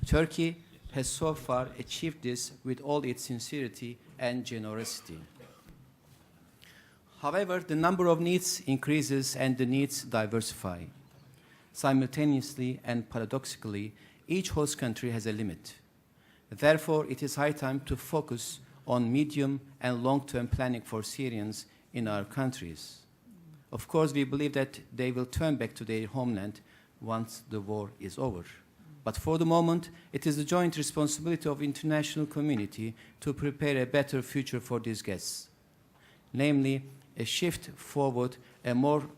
Turkey has so far achieved this with all its sincerity and generosity. However, the number of needs increases and the needs diversify. Simultaneously and paradoxically, each host country has a limit. Therefore, it is high time to focus on medium and long-term planning for Syrians in our countries. Of course, we believe that they will turn back to their homeland once the war is over. But for the moment, it is the joint responsibility of the international community to prepare a better future for these guests. Namely, a shift forward, a more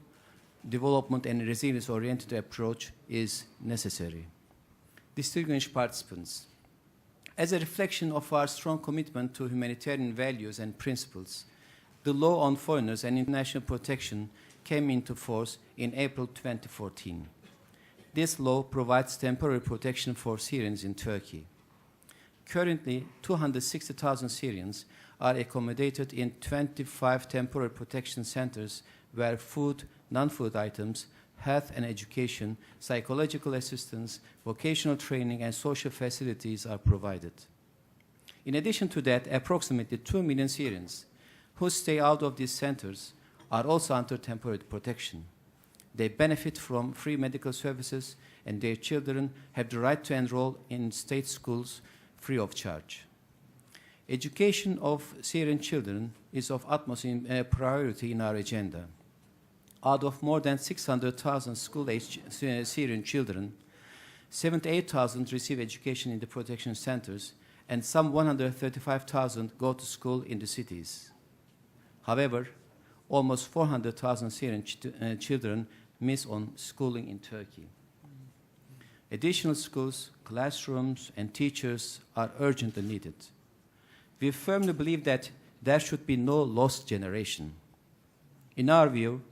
development and resilience-oriented approach is necessary. Distinguished participants, as a reflection of our strong commitment to humanitarian values and principles, the Law on Foreigners and International Protection came into force in April 2014. This law provides temporary protection for Syrians in Turkey. Currently, 260,000 Syrians are accommodated in 25 temporary protection centers where food, non-food items, health and education, psychological assistance, vocational training, and social facilities are provided. In addition to that, approximately 2 million Syrians who stay out of these centers are also under temporary protection. They benefit from free medical services, and their children have the right to enroll in state schools free of charge. Education of Syrian children is of utmost priority in our agenda. Out of more than 600,000 school-aged Syrian children, 78,000 receive education in the protection centers, and some 135,000 go to school in the cities. However, almost 400,000 Syrian children miss on schooling in Turkey. Additional schools, classrooms, and teachers are urgently needed. We firmly believe that there should be no lost generation. In our view,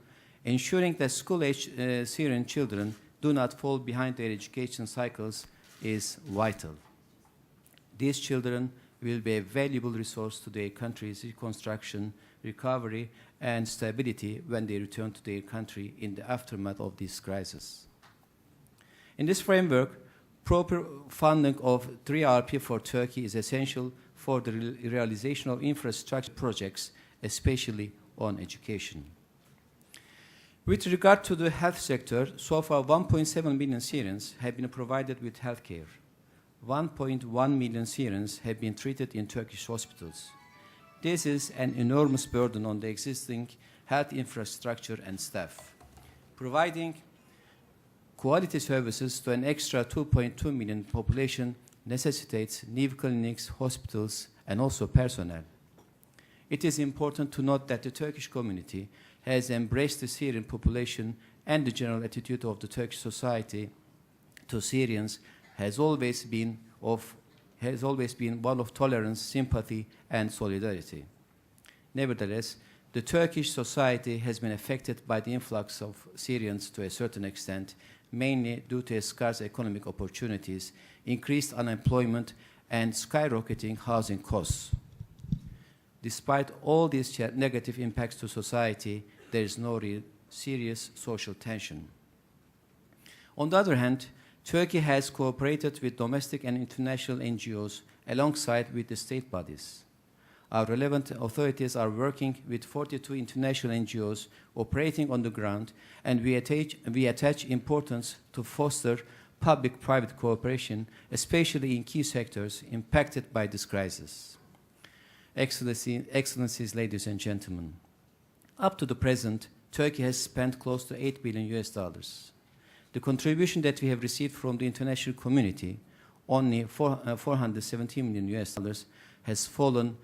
ensuring that school-aged Syrian children do not fall behind their education cycles is vital. These children will be a valuable resource to their country's reconstruction, recovery, and stability when they return to their country in the aftermath of this crisis. In this framework, proper funding of 3RP for Turkey is essential for the realization of infrastructure projects, especially on education. With regard to the health sector, so far 1.7 million Syrians have been provided with health care. 1.1 million Syrians have been treated in Turkish hospitals. This is an enormous burden on the existing health infrastructure and staff. Providing quality services to an extra 2.2 million population necessitates new clinics, hospitals, and also personnel. It is important to note that the Turkish community has embraced the Syrian population, and the general attitude of the Turkish society to Syrians has always been one of tolerance, sympathy, and solidarity. Nevertheless, the Turkish society has been affected by the influx of Syrians to a certain extent, mainly due to scarce economic opportunities, increased unemployment, and skyrocketing housing costs. Despite all these negative impacts to society, there is no real serious social tension. On the other hand, Turkey has cooperated with domestic and international NGOs alongside with the state bodies. Our relevant authorities are working with 42 international NGOs operating on the ground, and we attach importance to foster public-private cooperation, especially in key sectors impacted by this crisis. Excellencies, ladies and gentlemen, up to the present, Turkey has spent close to $8 billion. The contribution that we have received from the international community, only $417 million, has fallen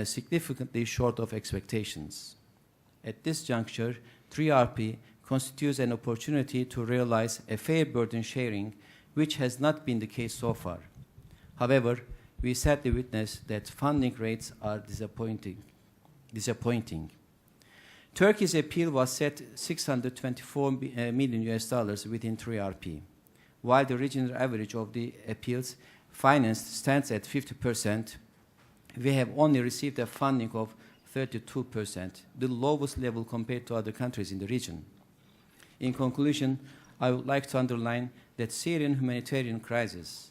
significantly short of expectations. At this juncture, 3RP constitutes an opportunity to realize a fair burden sharing, which has not been the case so far. However, we sadly witness that funding rates are disappointing. Turkey's appeal was set $624 million within 3RP, while the regional average of the appeals financed stands at 50%. We have only received a funding of 32%, the lowest level compared to other countries in the region. In conclusion, I would like to underline that Syrian humanitarian crisis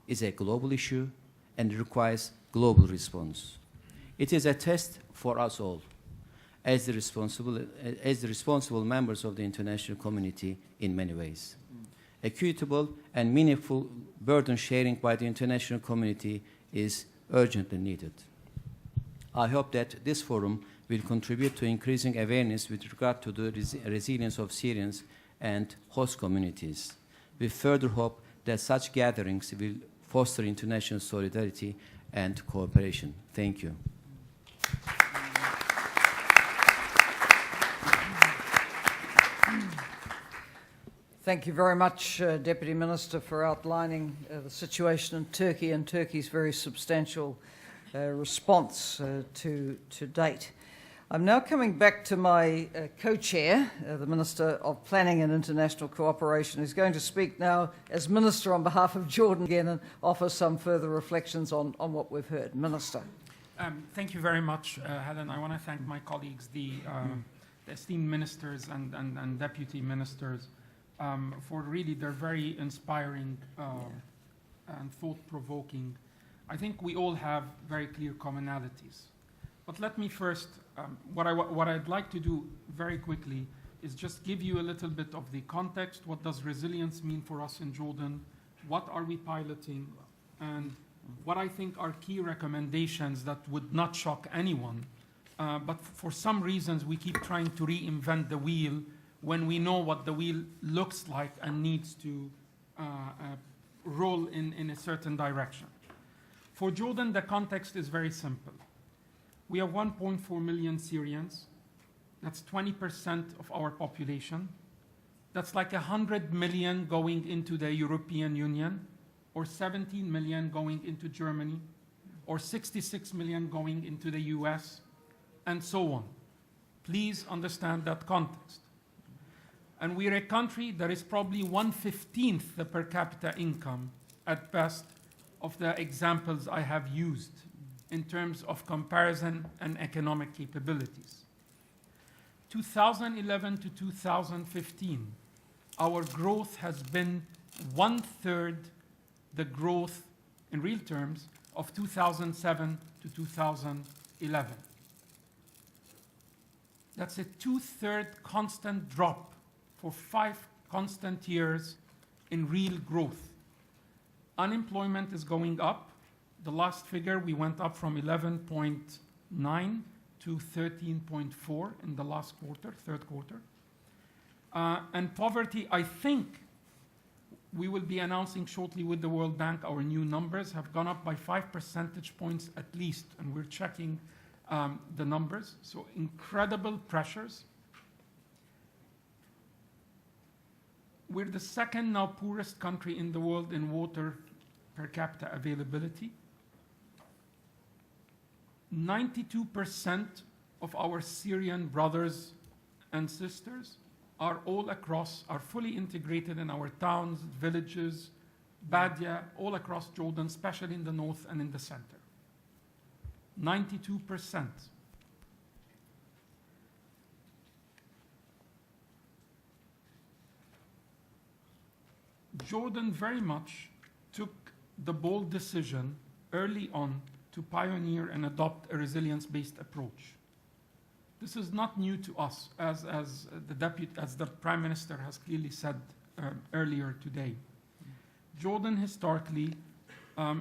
is a global issue and requires global response. It is a test for us all, as the responsible members of the international community in many ways. Equitable and meaningful burden sharing by the international community is urgently needed. I hope that this forum will contribute to increasing awareness with regard to the resilience of Syrians and host communities. We further hope that such gatherings will foster international solidarity and cooperation. Thank you. Thank you very much, Deputy Minister, for outlining the situation in Turkey and Turkey's very substantial response to date. I'm now coming back to my co-chair, the Minister of Planning and International Cooperation, who's going to speak now as Minister on behalf of Jordan again and offer some further reflections on what we've heard. Minister. Thank you very much, Helen. I want to thank my colleagues, the esteemed ministers and deputy ministers, for really their very inspiring and thought-provoking. I think we all have very clear commonalities. But let me first, what I'd like to do very quickly is just give you a little bit of the context. What does resilience mean for us in Jordan? What are we piloting? And what I think are key recommendations that would not shock anyone. But for some reasons, we keep trying to reinvent the wheel when we know what the wheel looks like and needs to roll in a certain direction. For Jordan, the context is very simple. We have 1.4 million Syrians. That's 20% of our population. That's like 100 million going into the European Union, or 17 million going into Germany, or 66 million going into the US, and so on. Please understand that context. And we're a country that is probably 1/15 the per capita income, at best, of the examples I have used in terms of comparison and economic capabilities. 2011 to 2015, our growth has been 1/3 the growth in real terms of 2007 to 2011. That's a 2/3 constant drop for 5 constant years in real growth. Unemployment is going up. The last figure, we went up from 11.9 to 13.4 in the last quarter, third quarter. And poverty, I think we will be announcing shortly with the World Bank, our new numbers have gone up by 5 percentage points at least, and we're checking the numbers. So incredible pressures. We're the second now poorest country in the world in water per capita availability. 92% of our Syrian brothers and sisters are fully integrated in our towns, villages, badia, all across Jordan, especially in the north and in the center. 92%. Jordan very much took the bold decision early on to pioneer and adopt a resilience-based approach. This is not new to us, as the Prime Minister has clearly said earlier today. Jordan historically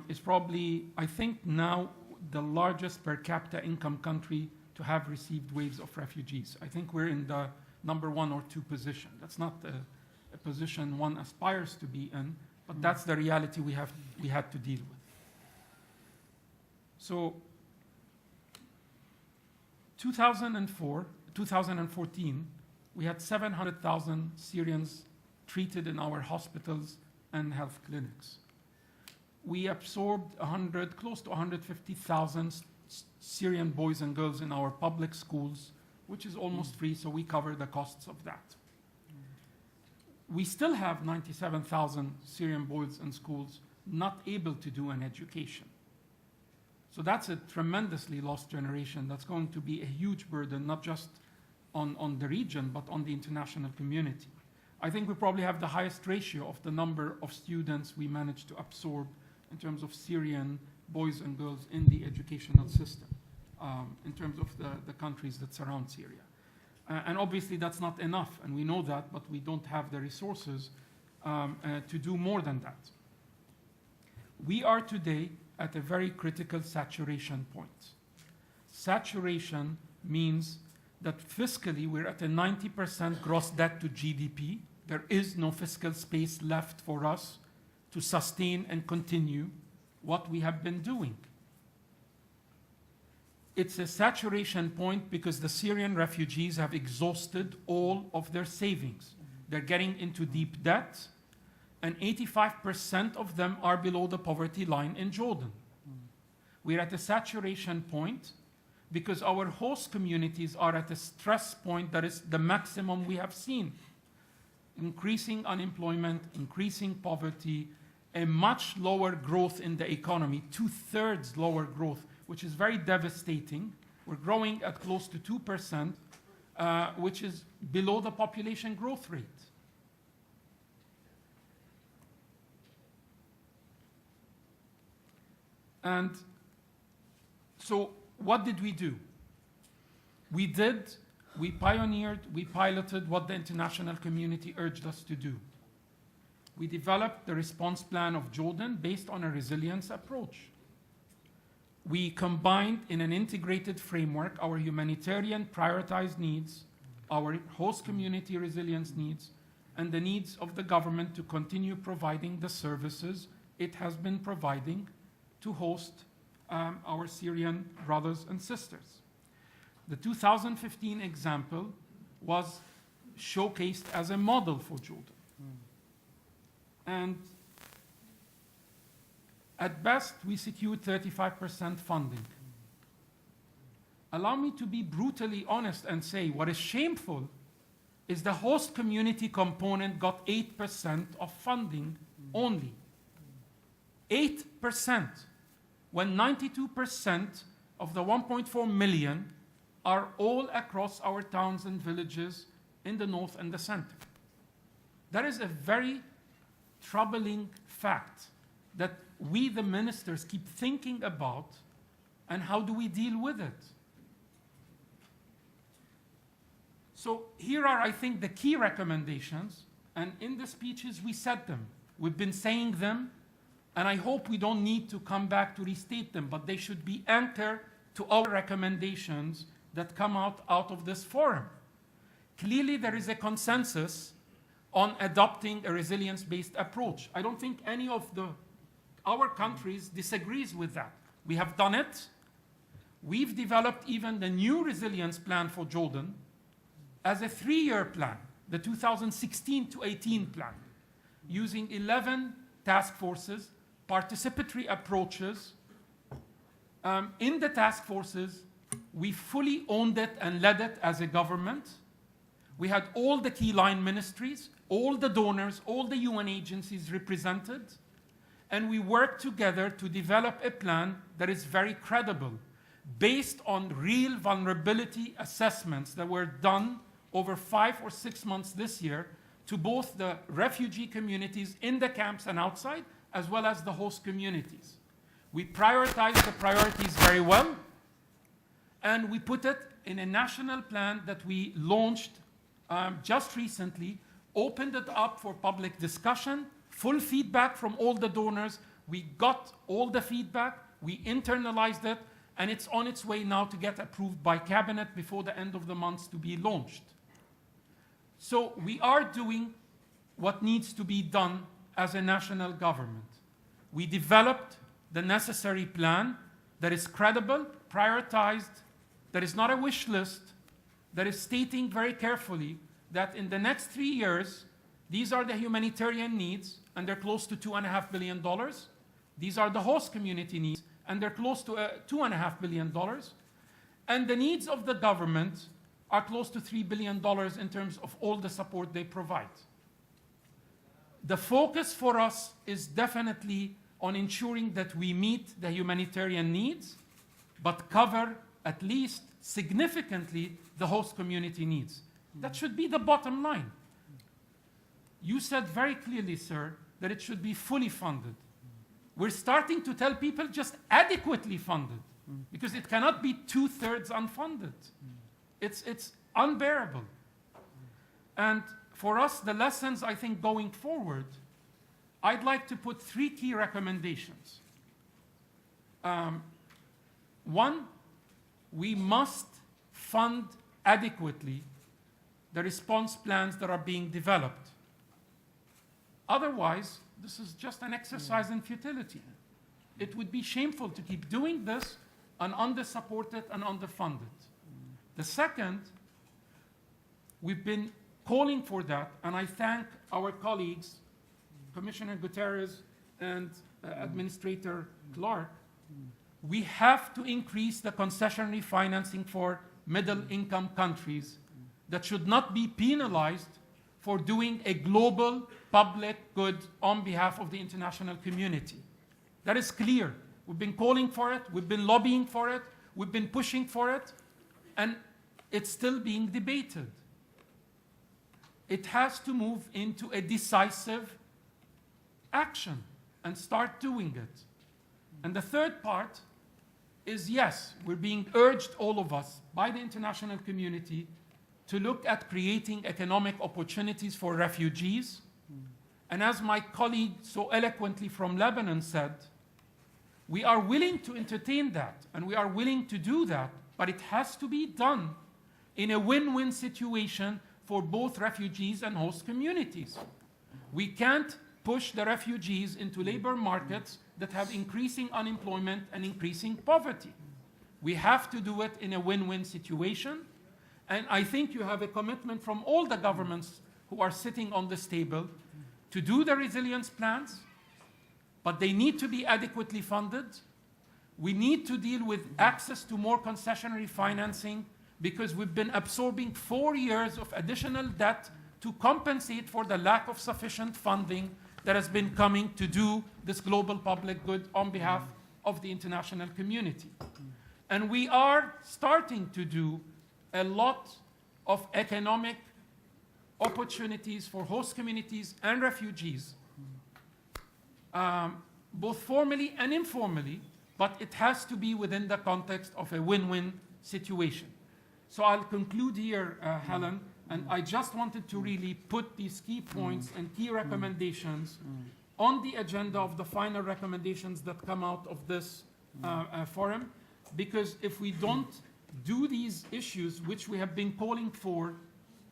is probably, I think now, the largest per capita income country to have received waves of refugees. I think we're in the number 1 or 2 position. That's not a position one aspires to be in, but that's the reality we had to deal with. So 2014, we had 700,000 Syrians treated in our hospitals and health clinics. We absorbed close to 150,000 Syrian boys and girls in our public schools, which is almost free, so we cover the costs of that. We still have 97,000 Syrian boys in schools not able to do an education. So that's a tremendously lost generation that's going to be a huge burden, not just on the region, but on the international community. I think we probably have the highest ratio of the number of students we managed to absorb in terms of Syrian boys and girls in the educational system, in terms of the countries that surround Syria. And obviously that's not enough, and we know that, but we don't have the resources to do more than that. We are today at a very critical saturation point. Saturation means that fiscally we're at a 90% gross debt to GDP. There is no fiscal space left for us to sustain and continue what we have been doing. It's a saturation point because the Syrian refugees have exhausted all of their savings. They're getting into deep debt, and 85% of them are below the poverty line in Jordan. We're at a saturation point because our host communities are at a stress point that is the maximum we have seen. Increasing unemployment, increasing poverty, a much lower growth in the economy, 2/3 lower growth, which is very devastating. We're growing at close to 2%, which is below the population growth rate. And so what did we do? We did we pioneered, we piloted what the international community urged us to do. We developed the response plan of Jordan based on a resilience approach. We combined in an integrated framework our humanitarian prioritized needs, our host community resilience needs, and the needs of the government to continue providing the services it has been providing to host our Syrian brothers and sisters. The 2015 example was showcased as a model for Jordan. And at best, we secured 35% funding. Allow me to be brutally honest and say what is shameful is the host community component got 8% of funding only. 8%, when 92% of the 1.4 million are all across our towns and villages in the north and the center. That is a very troubling fact that we, the ministers, keep thinking about, and how do we deal with it? So here are, I think, the key recommendations, and in the speeches we said them. We've been saying them, and I hope we don't need to come back to restate them, but they should be anchor to our recommendations that come out of this forum. Clearly there is a consensus on adopting a resilience-based approach. I don't think any of our countries disagrees with that. We have done it. We've developed even the new resilience plan for Jordan as a 3-year plan, the 2016 to 18 plan, using 11 task forces, participatory approaches. In the task forces, we fully owned it and led it as a government. We had all the key line ministries, all the donors, all the UN agencies represented, and we worked together to develop a plan that is very credible, based on real vulnerability assessments that were done over 5 or 6 months this year to both the refugee communities in the camps and outside, as well as the host communities. We prioritized the priorities very well, and we put it in a national plan that we launched just recently, opened it up for public discussion, full feedback from all the donors. We got all the feedback, we internalized it, and it's on its way now to get approved by cabinet before the end of the month to be launched. So we are doing what needs to be done as a national government. We developed the necessary plan that is credible, prioritized, that is not a wish list, that is stating very carefully that in the next 3 years, these are the humanitarian needs, and they're close to $2.5 billion. These are the host community needs, and they're close to $2.5 billion. And the needs of the government are close to $3 billion in terms of all the support they provide. The focus for us is definitely on ensuring that we meet the humanitarian needs, but cover at least significantly the host community needs. That should be the bottom line. You said very clearly, sir, that it should be fully funded. We're starting to tell people just adequately funded, because it cannot be 2/3 unfunded. It's unbearable. And for us, the lessons, I think, going forward, I'd like to put 3 key recommendations. One, we must fund adequately the response plans that are being developed. Otherwise, this is just an exercise in futility. It would be shameful to keep doing this and under-supported and underfunded. The second, we've been calling for that, and I thank our colleagues, Commissioner Guterres and Administrator Clark. We have to increase the concessionary financing for middle-income countries that should not be penalized for doing a global public good on behalf of the international community. That is clear. We've been calling for it, we've been lobbying for it, we've been pushing for it, and it's still being debated. It has to move into a decisive action and start doing it. And the third part is, yes, we're being urged, all of us, by the international community to look at creating economic opportunities for refugees. And as my colleague so eloquently from Lebanon said, we are willing to entertain that, and we are willing to do that, but it has to be done in a win-win situation for both refugees and host communities. We can't push the refugees into labor markets that have increasing unemployment and increasing poverty. We have to do it in a win-win situation. And I think you have a commitment from all the governments who are sitting on this table to do the resilience plans, but they need to be adequately funded. We need to deal with access to more concessionary financing, because we've been absorbing 4 years of additional debt to compensate for the lack of sufficient funding that has been coming to do this global public good on behalf of the international community. And we are starting to do a lot of economic opportunities for host communities and refugees, both formally and informally, but it has to be within the context of a win-win situation. So I'll conclude here, Helen, and I just wanted to really put these key points and key recommendations on the agenda of the final recommendations that come out of this forum, because if we don't do these issues, which we have been calling for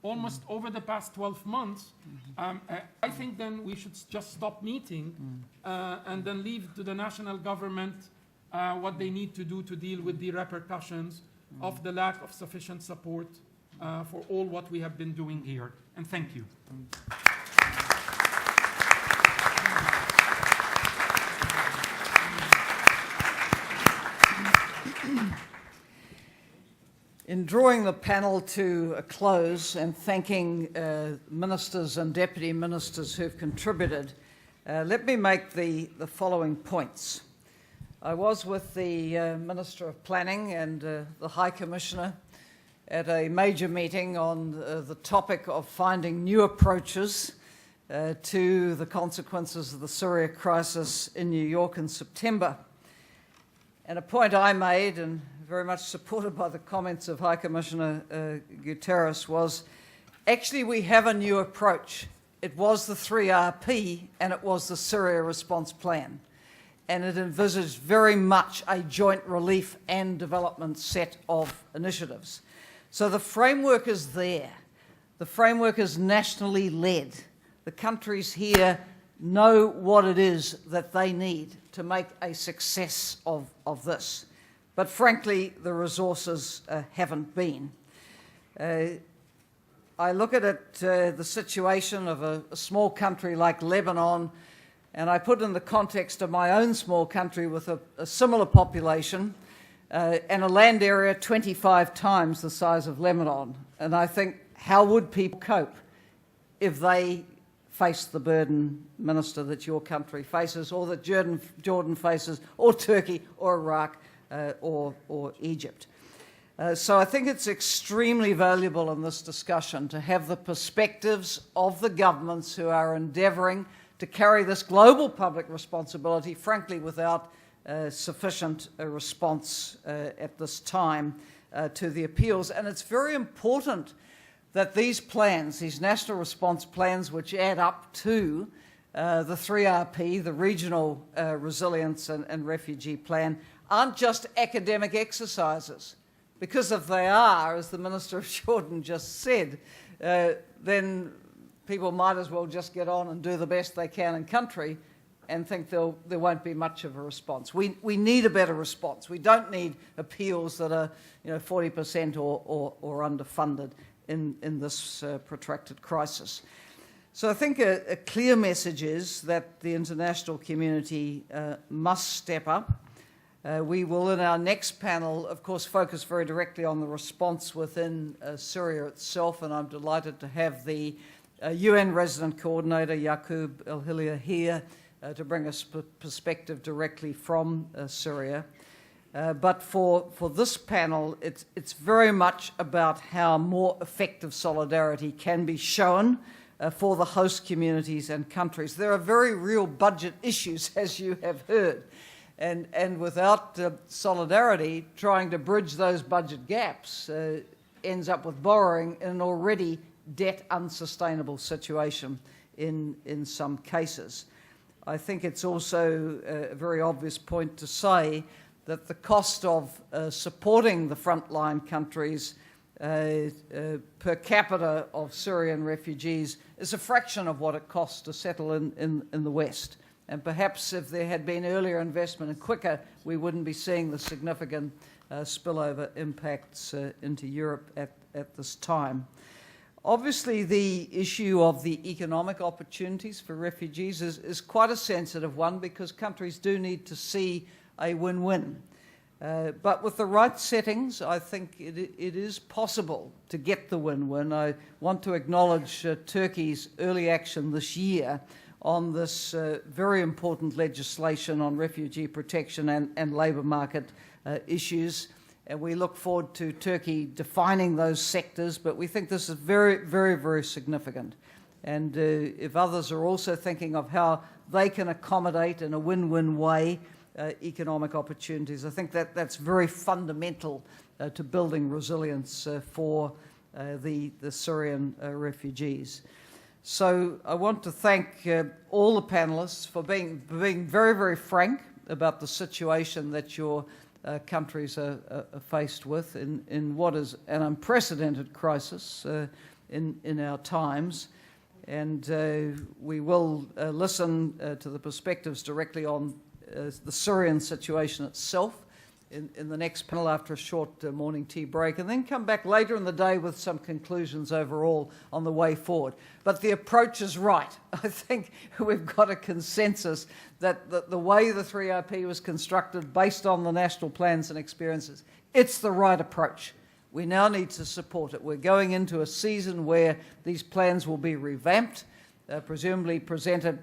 almost over the past 12 months, I think then we should just stop meeting and then leave to the national government what they need to do to deal with the repercussions of the lack of sufficient support for all what we have been doing here. And thank you. In drawing the panel to a close and thanking ministers and deputy ministers who've contributed, let me make the following points. I was with the Minister of Planning and the High Commissioner at a major meeting on the topic of finding new approaches to the consequences of the Syria crisis in New York in September. And a point I made, and very much supported by the comments of High Commissioner Guterres, was actually we have a new approach. It was the 3RP and it was the Syria response plan. And it envisaged very much a joint relief and development set of initiatives. So the framework is there. The framework is nationally led. The countries here know what it is that they need to make a success of this. But frankly, the resources haven't been. I look at it, the situation of a small country like Lebanon, and I put in the context of my own small country with a similar population and a land area 25 times the size of Lebanon. And I think, how would people cope if they faced the burden, Minister, that your country faces, or that Jordan faces, or Turkey, or Iraq, or Egypt? So I think it's extremely valuable in this discussion to have the perspectives of the governments who are endeavouring to carry this global public responsibility, frankly, without sufficient response at this time to the appeals. And it's very important that these plans, these national response plans, which add up to the 3RP, the Regional Resilience and Refugee Plan, aren't just academic exercises. Because if they are, as the Minister of Jordan just said, then people might as well just get on and do the best they can in country and think there won't be much of a response. We need a better response. We don't need appeals that are 40% or underfunded in this protracted crisis. So I think a clear message is that the international community must step up. We will, in our next panel, of course, focus very directly on the response within Syria itself, and I'm delighted to have the UN Resident Coordinator, Yaqub El-Hilia, here to bring us perspective directly from Syria. But for this panel, it's very much about how more effective solidarity can be shown for the host communities and countries. There are very real budget issues, as you have heard. And without solidarity, trying to bridge those budget gaps ends up with borrowing in an already debt unsustainable situation in some cases. I think it's also a very obvious point to say that the cost of supporting the frontline countries per capita of Syrian refugees is a fraction of what it costs to settle in the West. And perhaps if there had been earlier investment and quicker, we wouldn't be seeing the significant spillover impacts into Europe at this time. Obviously, the issue of the economic opportunities for refugees is quite a sensitive one, because countries do need to see a win-win. But with the right settings, I think it is possible to get the win-win. I want to acknowledge Turkey's early action this year on this very important legislation on refugee protection and labour market issues. And we look forward to Turkey defining those sectors, but we think this is very, very, very significant. And if others are also thinking of how they can accommodate in a win-win way economic opportunities, I think that's very fundamental to building resilience for the Syrian refugees. So I want to thank all the panellists for being very, very frank about the situation that your countries are faced with in what is an unprecedented crisis in our times. And we will listen to the perspectives directly on the Syrian situation itself in the next panel after a short morning tea break, and then come back later in the day with some conclusions overall on the way forward. But the approach is right. I think we've got a consensus that the way the 3RP was constructed, based on the national plans and experiences, it's the right approach. We now need to support it. We're going into a season where these plans will be revamped, presumably presented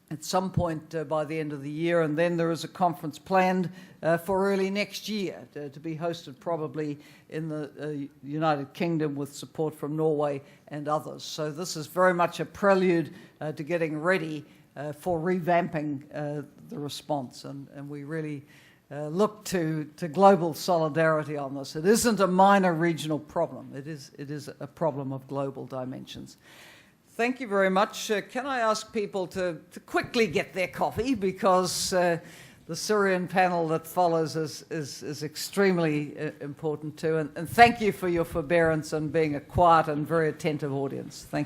at some point by the end of the year, and then there is a conference planned for early next year to be hosted probably in the United Kingdom with support from Norway and others. So this is very much a prelude to getting ready for revamping the response, and we really look to global solidarity on this. It isn't a minor regional problem. It is a problem of global dimensions. Thank you very much. Can I ask people to quickly get their coffee, because the Syrian panel that follows is extremely important too. And thank you for your forbearance and being a quiet and very attentive audience. Thank you.